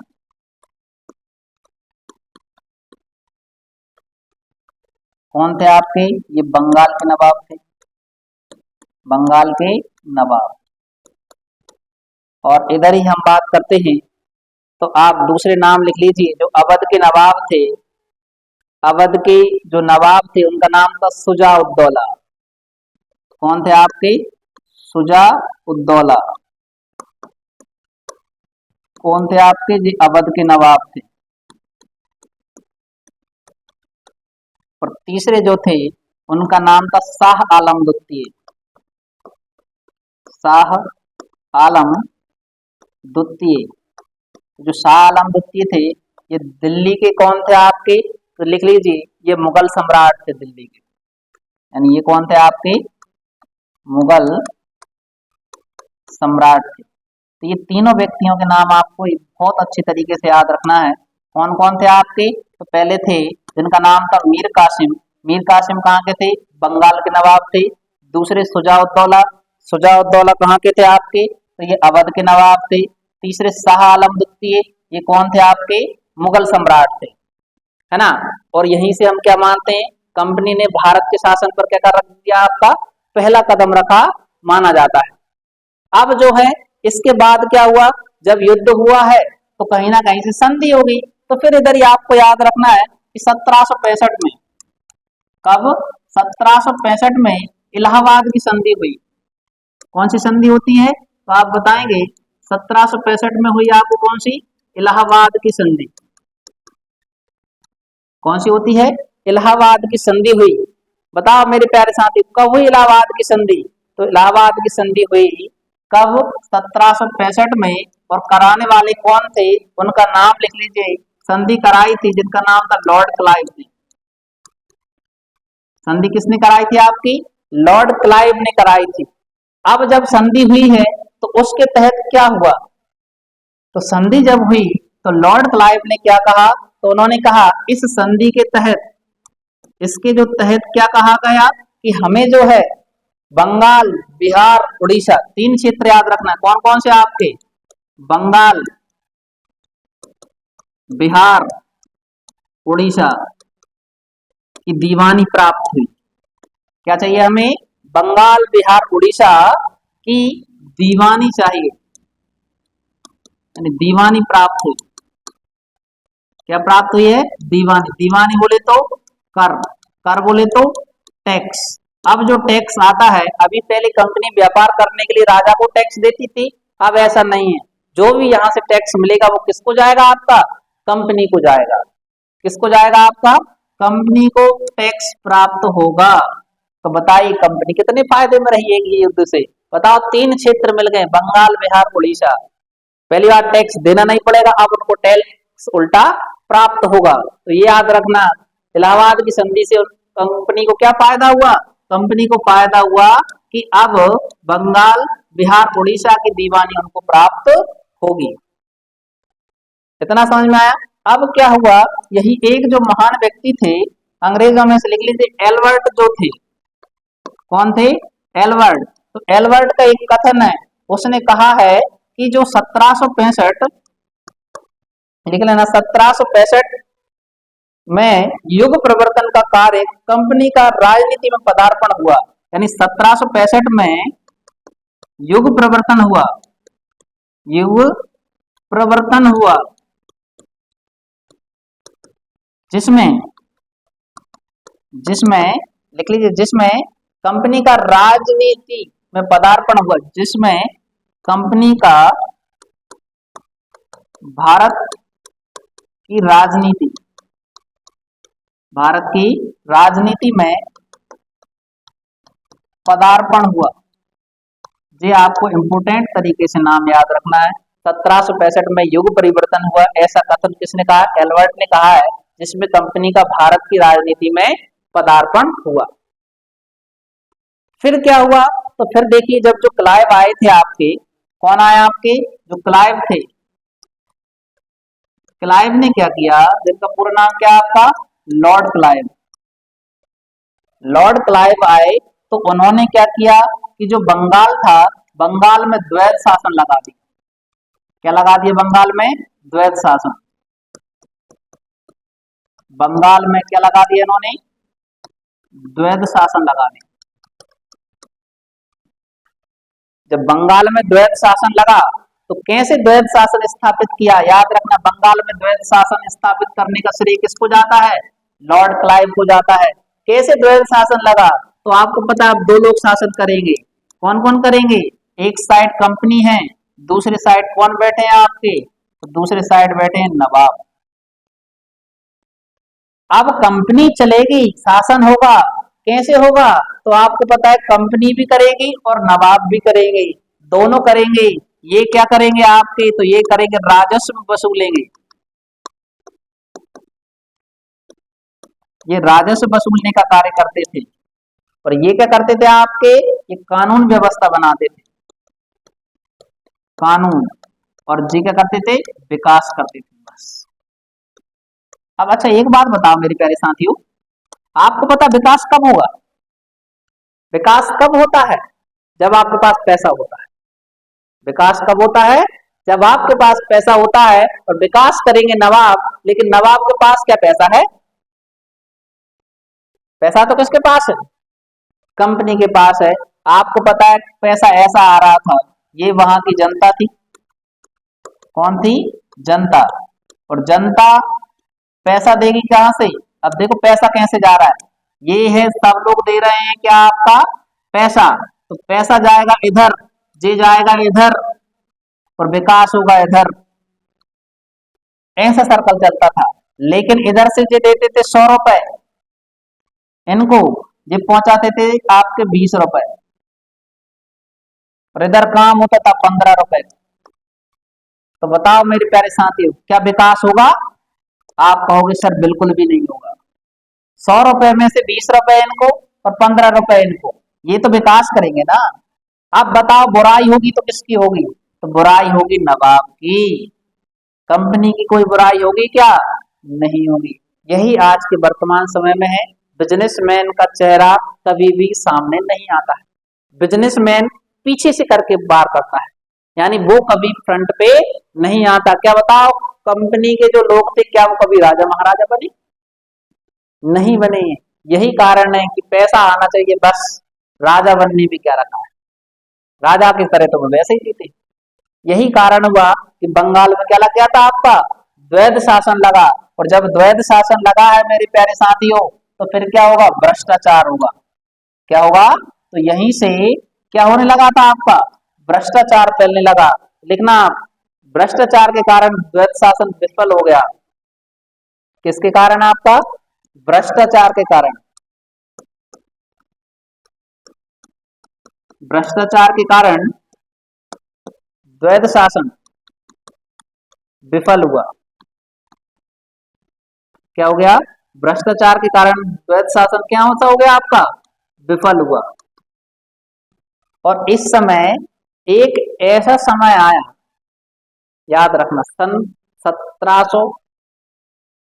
कौन थे आपके? ये बंगाल के नवाब थे, बंगाल के नवाब। और इधर ही हम बात करते हैं तो आप दूसरे नाम लिख लीजिए। जो अवध के नवाब थे, अवध के जो नवाब थे उनका नाम था शुजा उद्दौला। कौन थे आपके? शुजा उद्दौला। कौन थे आपके? जी अवध के नवाब थे। और तीसरे जो थे उनका नाम था शाह आलम द्वितीय। शाह आलम द्वितीय। जो शाह आलम द्वितीय थे, ये दिल्ली के कौन थे आपके? तो लिख लीजिए, ये मुगल सम्राट थे दिल्ली के, यानी ये कौन थे आपके? मुगल सम्राट थे। तो ये तीनों व्यक्तियों के नाम आपको बहुत अच्छी तरीके से याद रखना है। कौन कौन थे आपके? तो पहले थे जिनका नाम था मीर कासिम। मीर कासिम कहाँ के थे? बंगाल के नवाब थे। दूसरे सुजाउद्दौला। सुजाउद्दौला कहाँ के थे आपके? तो ये अवध के नवाब थे। तीसरे शाह आलम द्वितीय, ये कौन थे आपके? मुगल सम्राट थे, है ना। और यहीं से हम क्या मानते हैं? कंपनी ने भारत के शासन पर क्या कर रख दिया? आपका पहला कदम रखा माना जाता है। अब जो है इसके बाद क्या हुआ? जब युद्ध हुआ है तो कहीं ना कहीं से संधि हो गई। तो फिर इधर ही आपको याद रखना है कि 1765 में, कब? 1765 में इलाहाबाद की संधि हुई। कौन सी संधि होती है? तो आप बताएंगे। 1765 में हुई आपको कौन सी? इलाहाबाद की संधि। कौन सी होती है? इलाहाबाद की संधि हुई। बताओ मेरे प्यारे साथी, कब हुई इलाहाबाद की संधि? तो इलाहाबाद की संधि हुई कब? 1765 में। और कराने वाले कौन थे? उनका नाम लिख लीजिए। संधि कराई थी जिनका नाम था लॉर्ड क्लाइव ने। संधि किसने कराई थी आपकी? लॉर्ड क्लाइव ने कराई थी। अब जब संधि हुई है तो उसके तहत क्या हुआ? तो संधि जब हुई तो लॉर्ड क्लाइव ने क्या कहा? तो उन्होंने कहा इस संधि के तहत, इसके जो तहत क्या कहा गया कि हमें जो है बंगाल, बिहार, उड़ीसा, तीन क्षेत्र याद रखना है। कौन कौन से आपके? बंगाल, बिहार, उड़ीसा की दीवानी प्राप्त हुई। क्या चाहिए हमें? बंगाल, बिहार, उड़ीसा की दीवानी चाहिए, यानी दीवानी प्राप्त हुई। क्या प्राप्त हुई है? दीवानी। दीवानी बोले तो कर, कर बोले तो टैक्स। अब जो टैक्स आता है, अभी पहले कंपनी व्यापार करने के लिए राजा को टैक्स देती थी, अब ऐसा नहीं है। जो भी यहाँ से टैक्स मिलेगा वो किसको जाएगा? आपका कंपनी को जाएगा। किसको जाएगा? आपका कंपनी को टैक्स प्राप्त होगा। तो बताइए कंपनी कितने फायदे में रहेगी युद्ध से? बताओ, तीन क्षेत्र मिल गए, बंगाल, बिहार, उड़ीसा। पहली बार टैक्स देना नहीं पड़ेगा, अब उनको टैक्स उल्टा प्राप्त होगा। तो ये याद रखना, इलाहाबाद की संधि से कंपनी को क्या फायदा हुआ? कंपनी को फायदा हुआ कि अब बंगाल, बिहार, उड़ीसा की दीवानी उनको प्राप्त होगी। इतना समझ में आया? अब क्या हुआ? यही एक जो महान व्यक्ति थे, अंग्रेजों में से लिख लीजिए, एल्बर्ट जो थे। कौन थे? एल्बर्ट। तो एल्बर्ट का एक कथन है, उसने कहा है कि जो 1765, लिख लेना, 1765 में युग प्रवर्तन का कार्य कंपनी का राजनीति में पदार्पण हुआ। यानी 1765 में युग प्रवर्तन हुआ, युग प्रवर्तन हुआ, जिसमें जिसमें लिख लीजिए, जिसमें कंपनी का राजनीति में पदार्पण हुआ, जिसमें कंपनी का भारत की राजनीति, भारत की राजनीति में पदार्पण हुआ। ये आपको इंपोर्टेंट तरीके से नाम याद रखना है। 1765 में युग परिवर्तन हुआ, ऐसा कथन किसने कहा? एल्बर्ट ने कहा है, जिसमें कंपनी का भारत की राजनीति में पदार्पण हुआ। फिर क्या हुआ? तो फिर देखिए, जब जो क्लाइव आए थे आपके, कौन आए आपके? जो क्लाइव थे, क्लाइव ने क्या किया? जिनका पूरा नाम क्या आपका? Lord Clive. लॉर्ड क्लाइव आए तो उन्होंने क्या किया कि जो बंगाल था, बंगाल में द्वैध शासन लगा दिया। क्या लगा दिया? बंगाल में द्वैध शासन। बंगाल में क्या लगा दिया इन्होंने? द्वैध शासन लगा दिया। जब बंगाल में द्वैध शासन लगा तो कैसे द्वैध शासन स्थापित किया? याद रखना, बंगाल में द्वैध शासन स्थापित करने का श्रेय किसको जाता है? लॉर्ड क्लाइव को जाता है। कैसे द्वैध शासन लगा? तो आपको पता है, अब दो लोग शासन करेंगे। कौन कौन करेंगे? एक साइड कंपनी है, दूसरे साइड कौन बैठे हैं आपके? तो दूसरे साइड बैठे हैं नवाब। अब कंपनी चलेगी, शासन होगा, कैसे होगा? तो आपको पता है, कंपनी भी करेगी और नवाब भी करेंगे, दोनों करेंगे। ये क्या करेंगे आपके? तो ये करेंगे, राजस्व वसूलेंगे। ये राजस्व वसूलने का कार्य करते थे। और ये क्या करते थे आपके, ये कानून व्यवस्था बनाते थे, कानून। और जी क्या करते थे, विकास करते थे बस। अब अच्छा एक बात बताओ मेरे प्यारे साथियों, आपको पता विकास कब होगा? विकास कब होता है? जब आपके पास पैसा होता है। विकास कब होता है? जब आपके पास पैसा होता है। और विकास करेंगे नवाब, लेकिन नवाब के पास क्या पैसा है? पैसा तो किसके पास है? कंपनी के पास है। आपको पता है पैसा ऐसा आ रहा था, ये वहां की जनता थी। कौन थी? जनता। और जनता पैसा देगी कहां से? अब देखो पैसा कैसे जा रहा है, ये है सब लोग दे रहे हैं क्या आपका पैसा, तो पैसा जाएगा इधर, ये जाएगा इधर, और विकास होगा इधर। ऐसा सर्कल चलता था। लेकिन इधर से ये देते थे 100 रुपए इनको, ये पहुंचाते थे आपके 20 रुपए, और इधर काम होता था 15 रुपए। तो बताओ मेरे प्यारे साथियों, क्या विकास होगा? आप कहोगे सर बिल्कुल भी नहीं होगा। 100 रुपए में से 20 रुपए इनको और 15 रुपए इनको, ये तो विकास करेंगे ना। अब बताओ बुराई होगी तो किसकी होगी? तो बुराई होगी नवाब की। कंपनी की कोई बुराई होगी क्या? नहीं होगी। यही आज के वर्तमान समय में है। बिजनेसमैन का चेहरा कभी भी सामने नहीं आता है। बिजनेसमैन पीछे से करके बार करता है, यानी वो कभी फ्रंट पे नहीं आता। क्या बताओ, कंपनी के जो लोग थे क्या वो कभी राजा महाराजा बने? नहीं बने। यही कारण है कि पैसा आना चाहिए बस, राजा बनने भी क्या रखा है, राजा की तरह तो वो वैसे ही जीते। यही कारण हुआ कि बंगाल में क्या लग गया था आपका, द्वैध शासन लगा। और जब द्वैध शासन लगा है मेरे प्यारे साथियों, तो फिर क्या होगा, भ्रष्टाचार होगा। क्या होगा? तो यहीं से क्या होने लगा था आपका, भ्रष्टाचार फैलने लगा। लिखना आप, भ्रष्टाचार के कारण द्वैध शासन विफल हो गया। किसके कारण? आपका भ्रष्टाचार के कारण। भ्रष्टाचार के कारण द्वैध शासन विफल हुआ। क्या हो गया? भ्रष्टाचार के कारण द्वैध शासन क्या होता हो गया आपका, विफल हुआ। और इस समय एक ऐसा समय आया, याद रखना, सन 1700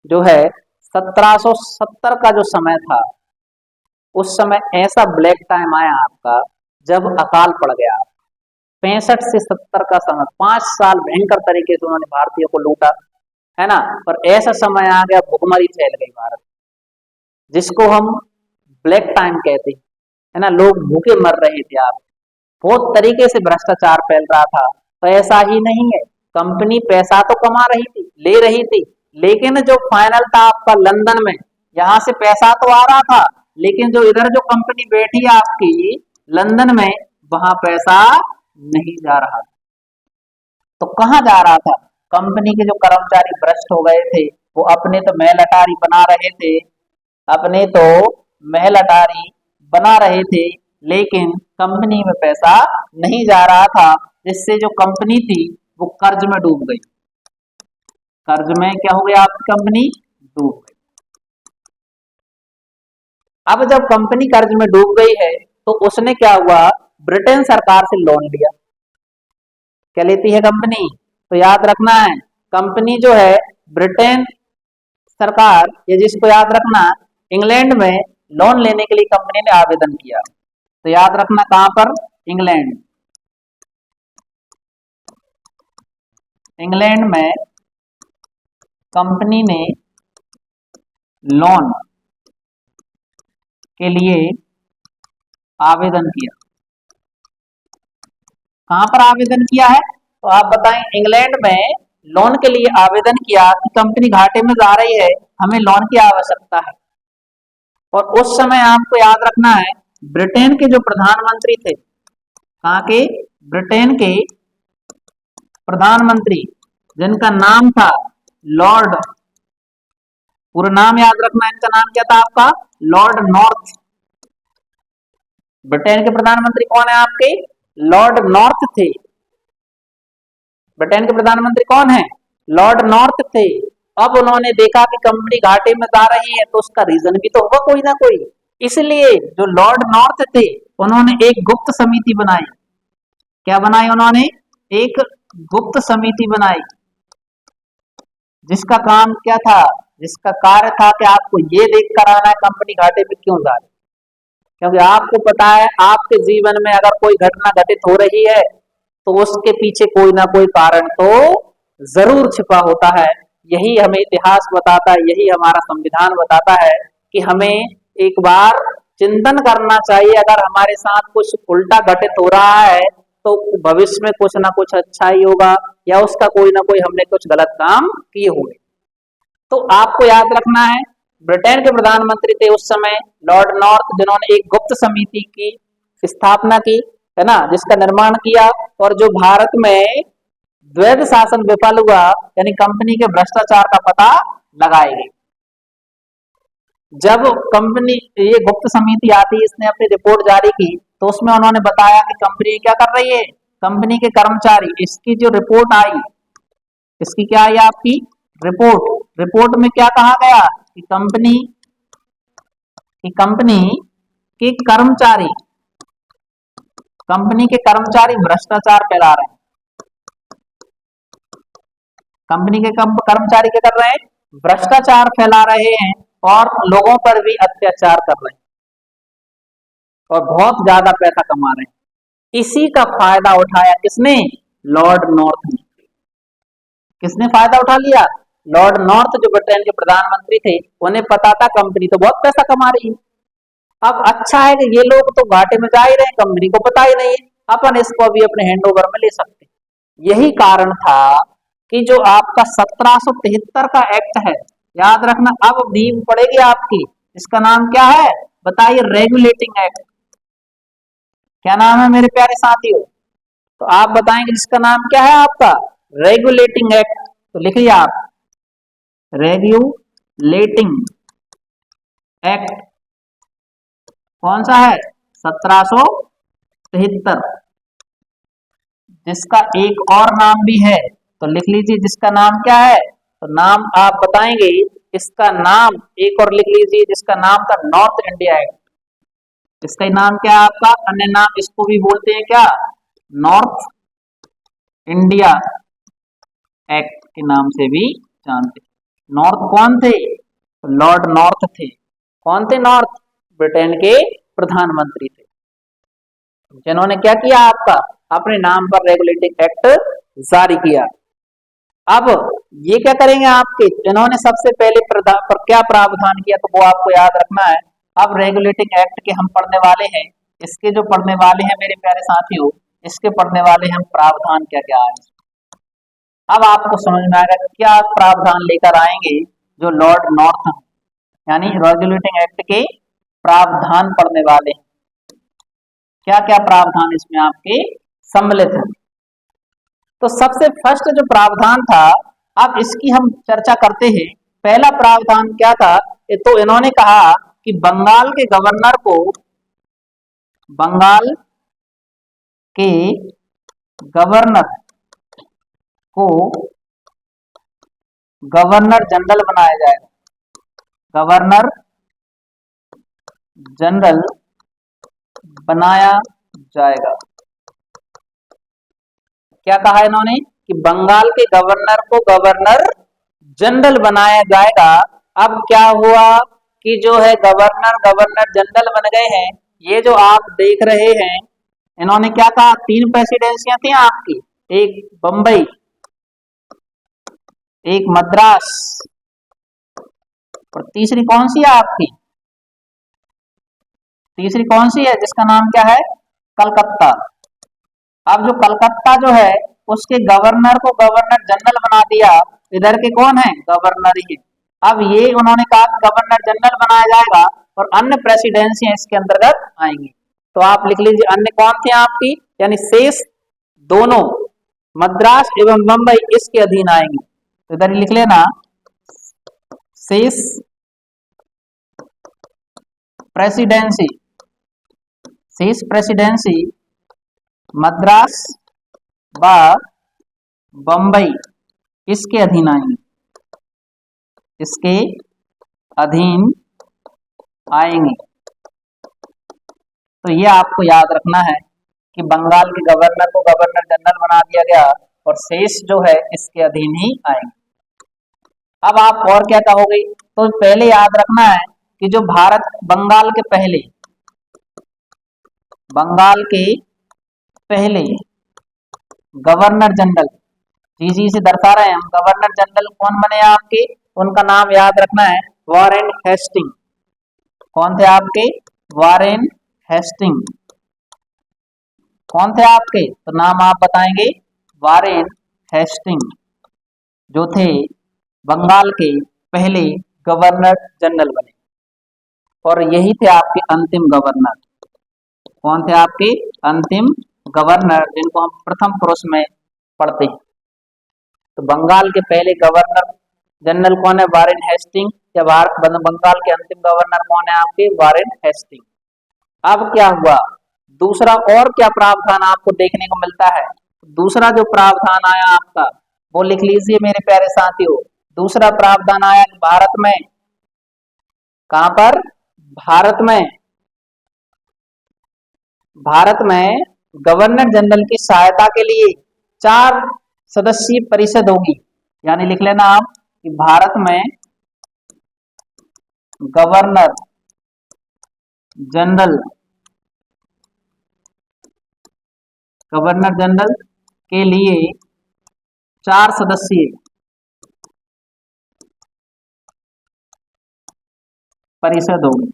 जो है 1770 का जो समय था, उस समय ऐसा ब्लैक टाइम आया आपका जब अकाल पड़ गया। 65 से 70 का समय, 5 साल भयंकर तरीके से उन्होंने भारतीयों को लूटा, है ना। पर ऐसा समय आ गया, भुखमरी फैल गई भारत, जिसको हम ब्लैक टाइम कहते हैं, है ना। लोग भूखे मर रहे थे। आप बहुत तरीके से भ्रष्टाचार फैल रहा था। तो ऐसा ही नहीं है, कंपनी पैसा तो कमा रही थी, ले रही थी, लेकिन जो फाइनल था आपका लंदन में, यहाँ से पैसा तो आ रहा था, लेकिन जो इधर जो कंपनी बैठी है आपकी लंदन में, वहां पैसा नहीं जा रहा था। तो कहाँ जा रहा था? कंपनी के जो कर्मचारी भ्रष्ट हो गए थे, वो अपने तो महल अटारी बना रहे थे, अपने तो महल अटारी बना रहे थे, लेकिन कंपनी में पैसा नहीं जा रहा था, जिससे जो कंपनी थी वो कर्ज में डूब गई। कर्ज में क्या हो गया, आपकी कंपनी डूब गई। अब जब कंपनी कर्ज में डूब गई है, तो उसने क्या हुआ, ब्रिटेन सरकार से लोन लिया। क्या लेती है कंपनी? तो याद रखना है, कंपनी जो है ब्रिटेन सरकार, ये जिसको याद रखना, इंग्लैंड में लोन लेने के लिए कंपनी ने आवेदन किया। तो याद रखना कहां पर, इंग्लैंड। इंग्लैंड में कंपनी ने लोन के लिए आवेदन किया। कहां पर आवेदन किया है? तो आप बताएं, इंग्लैंड में लोन के लिए आवेदन किया कि कंपनी घाटे में जा रही है, हमें लोन की आवश्यकता है। और उस समय आपको याद रखना है, ब्रिटेन के जो प्रधानमंत्री थे, कहाँ के, ब्रिटेन के प्रधानमंत्री, जिनका नाम था लॉर्ड, पूरा नाम याद रखना, इनका नाम क्या था आपका, लॉर्ड नॉर्थ। ब्रिटेन के प्रधानमंत्री कौन है आपके, लॉर्ड नॉर्थ थे। ब्रिटेन के प्रधानमंत्री कौन है, लॉर्ड नॉर्थ थे। अब उन्होंने देखा कि कंपनी घाटे में जा रही है, तो उसका रीजन भी तो होगा कोई ना कोई। इसलिए जो लॉर्ड नॉर्थ थे, उन्होंने एक गुप्त समिति बनाई। क्या बनाई उन्होंने? एक गुप्त समिति बनाई, जिसका काम क्या था, जिसका कार्य था कि आपको ये देख कर आना है कंपनी घाटे में क्यों जा रही। क्योंकि आपको पता है आपके जीवन में अगर कोई घटना घटित हो रही है तो उसके पीछे कोई ना कोई कारण तो जरूर छिपा होता है। यही हमें इतिहास बताता है, यही हमारा संविधान बताता है कि हमें एक बार चिंतन करना चाहिए। अगर हमारे साथ कुछ उल्टा घटित हो रहा है तो भविष्य में कुछ ना कुछ अच्छा ही होगा, या उसका कोई ना कोई हमने कुछ गलत काम किए हुए। तो आपको याद रखना है, ब्रिटेन के प्रधानमंत्री थे उस समय लॉर्ड नॉर्थ, जिन्होंने एक गुप्त समिति की स्थापना की, है ना, जिसका निर्माण किया। और जो भारत में द्वैध शासन विफल हुआ, यानी कंपनी के भ्रष्टाचार का पता लगाएगी। जब कंपनी ये गुप्त समिति आती, इसने अपनी रिपोर्ट जारी की, तो उसमें उन्होंने बताया कि कंपनी क्या कर रही है, कंपनी के कर्मचारी, इसकी जो रिपोर्ट आई, इसकी क्या आई आपकी रिपोर्ट में क्या कहा गया कि कंपनी के कर्मचारी भ्रष्टाचार फैला रहे हैं। कंपनी के कर्मचारी क्या कर रहे हैं? भ्रष्टाचार फैला रहे हैं और लोगों पर भी अत्याचार कर रहे हैं और बहुत ज्यादा पैसा कमा रहे हैं। इसी का फायदा उठाया किसने? लॉर्ड नॉर्थ ने। किसने फायदा उठा लिया? लॉर्ड नॉर्थ, जो ब्रिटेन के प्रधानमंत्री थे। उन्हें पता था कंपनी तो बहुत पैसा कमा रही है। अब अच्छा है कि ये लोग तो घाटे में जा ही रहे हैं, कंपनी को पता ही नहीं है, अपन इसको अभी अपने हैंडओवर में ले सकते। यही कारण था कि जो आपका 1773 का एक्ट है, याद रखना, अब नींव पड़ेगी आपकी। इसका नाम क्या है बताइए? Regulating act. क्या नाम है मेरे प्यारे साथियों? तो आप बताएंगे जिसका नाम क्या है आपका? Regulating act. तो लिखिए आप, रेगुलेटिंग एक्ट कौन सा है? 1773। जिसका एक और नाम भी है, तो लिख लीजिए जिसका नाम क्या है। तो नाम आप बताएंगे, इसका नाम एक और लिख लीजिए, जिसका नाम था नॉर्थ इंडिया एक्ट। इसका नाम क्या है आपका? अन्य नाम इसको भी बोलते हैं क्या? नॉर्थ इंडिया एक्ट के नाम से भी जानते। नॉर्थ कौन थे? लॉर्ड नॉर्थ थे। कौन थे नॉर्थ? ब्रिटेन के प्रधानमंत्री थे, जिन्होंने क्या किया आपका? अपने नाम पर रेगुलेटिंग एक्ट जारी किया। अब ये क्या करेंगे आपके? इन्होंने सबसे पहले पर क्या प्रावधान किया, तो वो आपको याद रखना है। अब रेगुलेटिंग एक्ट के हम पढ़ने वाले हैं, इसके जो पढ़ने वाले हैं मेरे प्यारे साथियों, इसके पढ़ने वाले हम प्रावधान क्या क्या है। अब आपको समझ में आएगा क्या प्रावधान लेकर आएंगे जो लॉर्ड नॉर्थ, यानी रेगुलेटिंग एक्ट के प्रावधान पढ़ने वाले हैं। क्या क्या प्रावधान इसमें आपके सम्मिलित है। तो सबसे फर्स्ट जो प्रावधान था, अब इसकी हम चर्चा करते हैं। पहला प्रावधान क्या था? तो इन्होंने कहा कि बंगाल के गवर्नर को गवर्नर जनरल बनाया जाएगा। गवर्नर जनरल बनाया जाएगा। क्या कहा इन्होंने? कि बंगाल के गवर्नर को गवर्नर जनरल बनाया जाएगा। अब क्या हुआ कि जो है गवर्नर जनरल बन गए हैं। ये जो आप देख रहे हैं, इन्होंने क्या कहा? 3 प्रेसिडेंसियां थी आपकी, एक बंबई, एक मद्रास, और तीसरी कौन सी है आपकी? तीसरी कौन सी है जिसका नाम क्या है? कलकत्ता। अब जो कलकत्ता जो है, उसके गवर्नर को गवर्नर जनरल बना दिया। इधर के कौन है? गवर्नर ही। अब ये उन्होंने कहा गवर्नर जनरल बनाया जाएगा और अन्य प्रेसिडेंसी इसके अंतर्गत आएंगी। तो आप लिख लीजिए अन्य कौन थे आपकी, यानी शेष दोनों मद्रास एवं मुंबई इसके अधीन आएंगी। तो इधर लिख लेना, शेष प्रेसिडेंसी मद्रास व बंबई इसके अधीन आएंगे। इसके अधीन आएंगे। तो ये आपको याद रखना है कि बंगाल के गवर्नर को गवर्नर जनरल बना दिया गया और शेष जो है इसके अधीन ही आएंगे। अब आप और क्या कहोगे, तो पहले याद रखना है कि जो बंगाल के पहले गवर्नर जनरल, जी से दर्शा रहे हैं हम, गवर्नर जनरल कौन बने आपके, उनका नाम याद रखना है वॉरेन हेस्टिंग। कौन थे आपके, वॉरेन हेस्टिंग। कौन थे आपके, तो नाम आप बताएंगे, वॉरेन हेस्टिंग, जो थे बंगाल के पहले गवर्नर जनरल बने और यही थे आपके अंतिम गवर्नर। कौन थे आपके अंतिम गवर्नर, जिनको हम प्रथम पुरुष में पढ़ते हैं। तो बंगाल के पहले गवर्नर जनरल कौन है, वॉरेन हेस्टिंग, या बंगाल के अंतिम गवर्नर कौन है आपके, वॉरेन हेस्टिंग। अब क्या हुआ, दूसरा और क्या प्रावधान आपको देखने को मिलता है, दूसरा जो प्रावधान आया आपका वो लिख लीजिए मेरे प्यारे साथियों। दूसरा प्रावधान आया भारत में, कहां पर, भारत में गवर्नर जनरल की सहायता के लिए 4 सदस्यीय परिषद होगी। यानी लिख लेना आप कि भारत में गवर्नर जनरल के लिए 4 सदस्यीय परिषद होगी।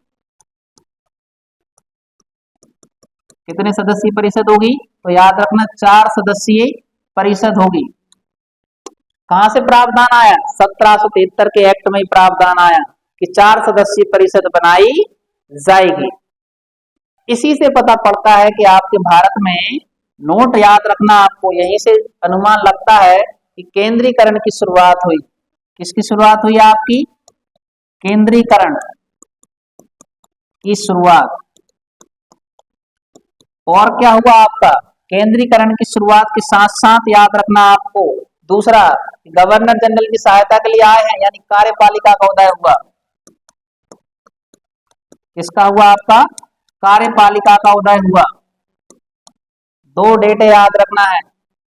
कितने सदस्यीय परिषद होगी, तो याद रखना 4 सदस्यीय परिषद होगी। कहां से प्रावधान आया, 1773 के एक्ट में ही प्रावधान आया कि 4 सदस्यीय परिषद बनाई जाएगी। इसी से पता पड़ता है कि आपके भारत में, नोट याद रखना आपको, यहीं से अनुमान लगता है कि केंद्रीकरण की शुरुआत हुई। किसकी शुरुआत हुई आपकी, केंद्रीकरण की शुरुआत। और क्या हुआ आपका, केंद्रीकरण की शुरुआत के साथ साथ याद रखना आपको दूसरा, गवर्नर जनरल की सहायता के लिए आए हैं, यानी कार्यपालिका का उदय हुआ। किसका हुआ आपका, कार्यपालिका का उदय हुआ। 2 डेटे याद रखना है।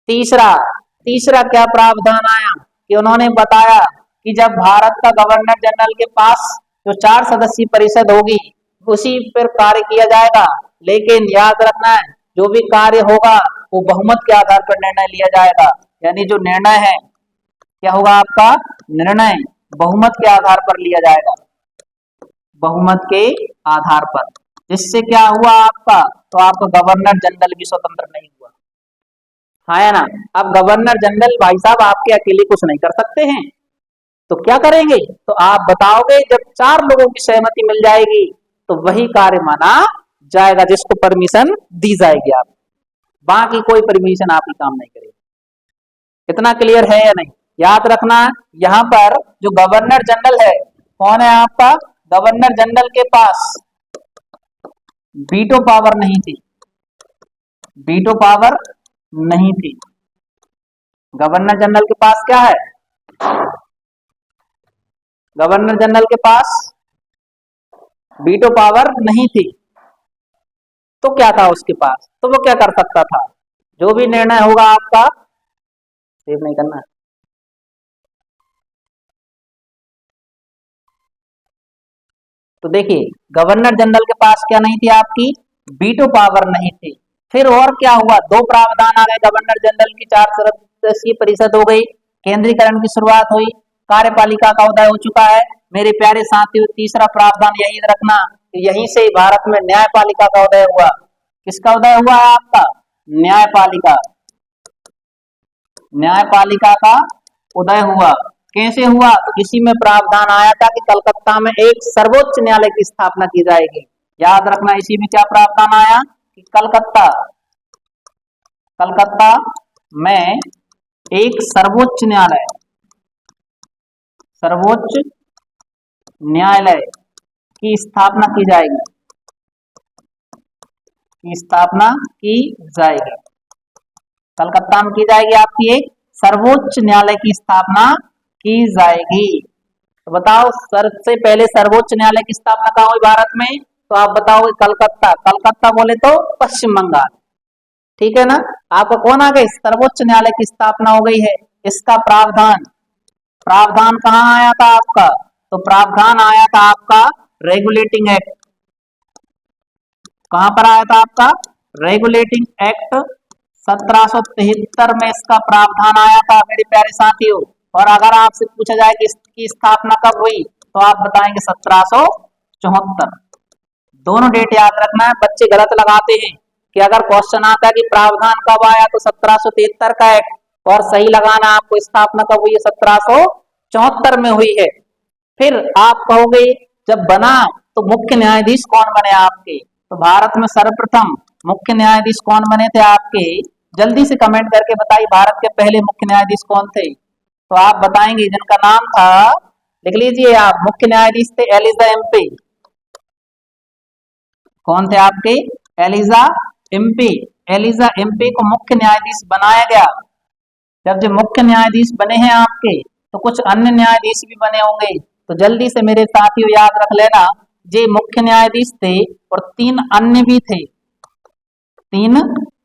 तीसरा क्या प्रावधान आया कि उन्होंने बताया कि जब भारत का गवर्नर जनरल के पास जो 4 सदस्यीय परिषद होगी उसी पर कार्य किया जाएगा, लेकिन याद रखना है जो भी कार्य होगा वो बहुमत के आधार पर निर्णय लिया जाएगा। यानी जो निर्णय है क्या होगा आपका, निर्णय बहुमत के आधार पर लिया जाएगा, बहुमत के आधार पर। जिससे क्या हुआ आपका, तो आपका गवर्नर जनरल भी स्वतंत्र नहीं हुआ, है ना। अब गवर्नर जनरल भाई साहब आपके अकेले कुछ नहीं कर सकते हैं, तो क्या करेंगे, तो आप बताओगे जब 4 लोगों की सहमति मिल जाएगी तो वही कार्य माना जाएगा, जिसको परमिशन दी जाएगी। आप बाकी कोई परमिशन आपकी काम नहीं करेगी। इतना क्लियर है या नहीं, याद रखना यहाँ पर जो गवर्नर जनरल है कौन है आपका, गवर्नर जनरल के पास वीटो पावर नहीं थी, वीटो पावर नहीं थी। गवर्नर जनरल के पास क्या है, गवर्नर जनरल के पास वीटो पावर नहीं थी। तो क्या था उसके पास, तो वो क्या कर सकता था, जो भी निर्णय होगा आपका, सेव नहीं करना है, तो देखिए गवर्नर जनरल के पास क्या नहीं थी आपकी, वीटो पावर नहीं थी। फिर और क्या हुआ, 2 प्रावधान आ गए, गवर्नर जनरल की 4 सदस्यीय परिषद हो गई, केंद्रीकरण की शुरुआत हुई, कार्यपालिका का उदय हो चुका है। मेरे प्यारे साथियों, तीसरा प्रावधान यही रखना, यहीं से भारत में न्यायपालिका का उदय हुआ। किसका उदय हुआ है आपका, न्यायपालिका, न्यायपालिका का उदय हुआ। कैसे हुआ, तो इसी में प्रावधान आया था कि कलकत्ता में एक सर्वोच्च न्यायालय की स्थापना की जाएगी। याद रखना इसी में क्या प्रावधान आया कि कलकत्ता में एक सर्वोच्च न्यायालय की स्थापना की जाएगी, कलकत्ता में की जाएगी, आपकी एक सर्वोच्च न्यायालय की स्थापना की जाएगी। तो बताओ सबसे पहले सर्वोच्च न्यायालय की स्थापना कहाँ हुई भारत में? तो आप बताओगे कलकत्ता। कलकत्ता बोले तो पश्चिम बंगाल। ठीक है ना। आपका कौन आ गई? सर्वोच्च न्यायालय की स्थापना हो गई है। इसका प्रावधान, प्रावधान कहाँ आया था आपका? तो प्रावधान आया था आपका रेगुलेटिंग एक्ट। कहां पर आया था आपका? रेगुलेटिंग एक्ट 1773 में इसका प्रावधान आया था मेरे प्यारे साथियों। और अगर आपसे पूछा जाए कि इसकी स्थापना कब हुई तो आप बताएंगे 1774। दोनों डेट याद रखना है। बच्चे गलत लगाते हैं कि अगर क्वेश्चन आता है कि प्रावधान कब आया तो 1773 का एक्ट, और सही लगाना आपको स्थापना कब हुई है? 1774 में हुई है। फिर आप कहोगे जब बना तो मुख्य न्यायाधीश कौन बने आपके? तो भारत में सर्वप्रथम मुख्य न्यायाधीश कौन बने थे आपके? जल्दी से कमेंट करके बताइए भारत के पहले मुख्य न्यायाधीश कौन थे? तो आप बताएंगे जिनका नाम था, लिख लीजिए आप, मुख्य न्यायाधीश थे एलिजा एम्पी। कौन थे आपके? Elijah amphi. एलिजा एम्पी को मुख्य न्यायाधीश बनाया गया। जब जो मुख्य न्यायाधीश बने हैं आपके तो कुछ अन्य न्यायाधीश भी बने होंगे, तो जल्दी से मेरे साथियों याद रख लेना, ये मुख्य न्यायाधीश थे और 3 अन्य भी थे। 3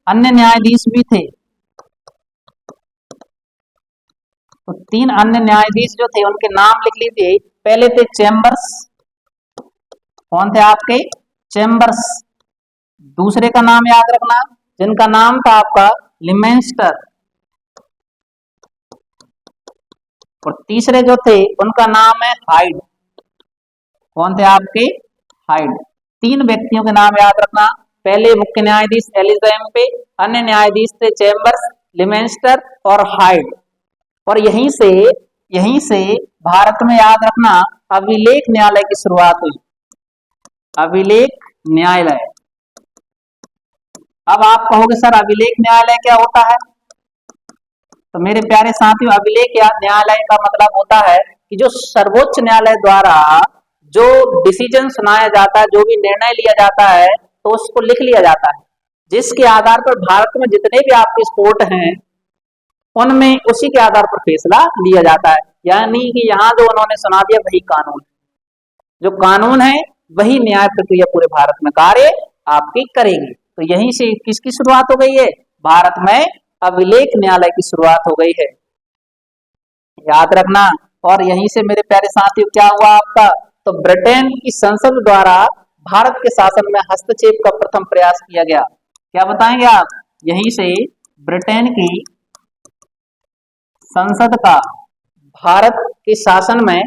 अन्य न्यायाधीश भी थे। तो 3 अन्य न्यायाधीश जो थे उनके नाम लिख लीजिए। पहले थे चेम्बर्स। कौन थे आपके? चेम्बर्स। दूसरे का नाम याद रखना, जिनका नाम था आपका लिमेंस्टर। और तीसरे जो थे उनका नाम है हाइड। कौन थे आपके? हाइड। 3 व्यक्तियों के नाम याद रखना। पहले मुख्य न्यायाधीश एलिजा एम्पे, अन्य न्यायाधीश थे चेम्बर्स, लिमेंस्टर और हाइड। और यहीं से भारत में याद रखना अभिलेख न्यायालय की शुरुआत हुई। अभिलेख न्यायालय। अब आप कहोगे सर अभिलेख न्यायालय क्या होता है? तो मेरे प्यारे साथियों, अभिलेख न्यायालय का मतलब होता है कि जो सर्वोच्च न्यायालय द्वारा जो डिसीजन सुनाया जाता है, जो भी निर्णय लिया जाता है, तो उसको लिख लिया जाता है, जिसके आधार पर भारत में जितने भी आपके कोर्ट हैं उनमें उसी के आधार पर फैसला लिया जाता है। यानी कि यहाँ जो उन्होंने सुना दिया वही कानून, जो कानून है वही न्याय प्रक्रिया पूरे भारत में कार्य आपकी करेगी। तो यहीं से किसकी शुरुआत हो गई है? भारत में अभिलेख न्यायालय की शुरुआत हो गई है, याद रखना। और यहीं से मेरे प्यारे साथियों क्या हुआ आपका? तो ब्रिटेन की संसद द्वारा भारत के शासन में हस्तक्षेप का प्रथम प्रयास किया गया। क्या बताएंगे आप? यहीं से ब्रिटेन की संसद का भारत के शासन में,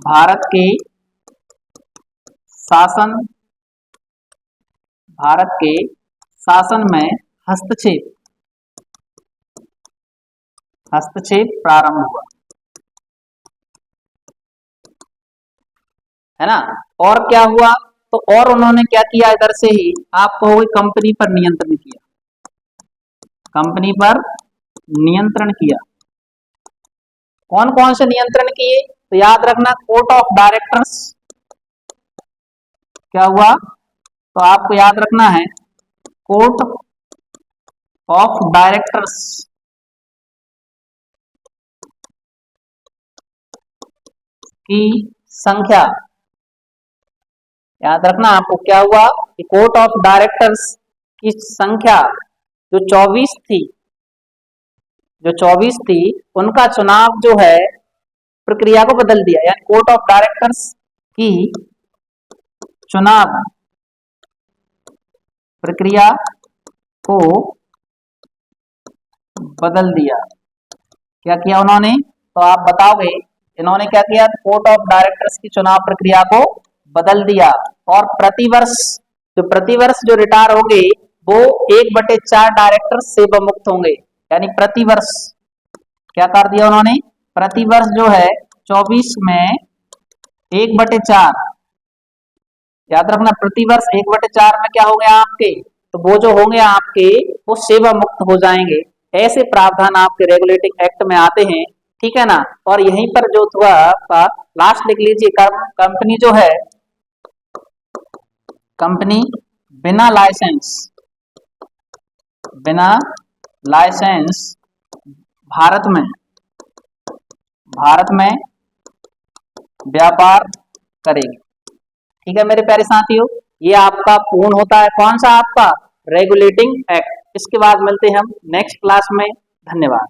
भारत के शासन, भारत के शासन में हस्तक्षेप प्रारंभ हुआ, है ना। और क्या हुआ? तो और उन्होंने क्या किया? इधर से ही आप कहोगे कंपनी पर नियंत्रण किया। कंपनी पर नियंत्रण किया। कौन कौन से नियंत्रण किए? तो याद रखना कोर्ट ऑफ डायरेक्टर्स। क्या हुआ? तो आपको याद रखना है कोर्ट ऑफ डायरेक्टर्स की संख्या, याद रखना आपको क्या हुआ कि कोर्ट ऑफ डायरेक्टर्स की संख्या जो 24 थी, उनका चुनाव जो है प्रक्रिया को बदल दिया। यानी कोर्ट ऑफ डायरेक्टर्स की चुनाव प्रक्रिया को बदल दिया। क्या किया उन्होंने? तो आप बताओगे इन्होंने क्या किया? कोर्ट ऑफ डायरेक्टर्स की चुनाव प्रक्रिया को बदल दिया। और प्रतिवर्ष जो रिटायर होंगे वो 1/4 डायरेक्टर सेवा मुक्त होंगे। यानी प्रतिवर्ष क्या कर दिया उन्होंने? प्रतिवर्ष जो है 24 में 1/4, याद रखना प्रतिवर्ष 1/4 में क्या हो गया आपके? तो वो जो होंगे आपके वो सेवा मुक्त हो जाएंगे। ऐसे प्रावधान आपके रेगुलेटिंग एक्ट में आते हैं, ठीक है ना। और यहीं पर जो हुआ आपका लास्ट लिख लीजिए, कंपनी जो है, कंपनी बिना लाइसेंस भारत में भारत में व्यापार करेगी। ठीक है मेरे प्यारे साथियों, ये आपका पूर्ण होता है कौन सा, आपका रेगुलेटिंग एक्ट। इसके बाद मिलते हैं हम नेक्स्ट क्लास में। धन्यवाद।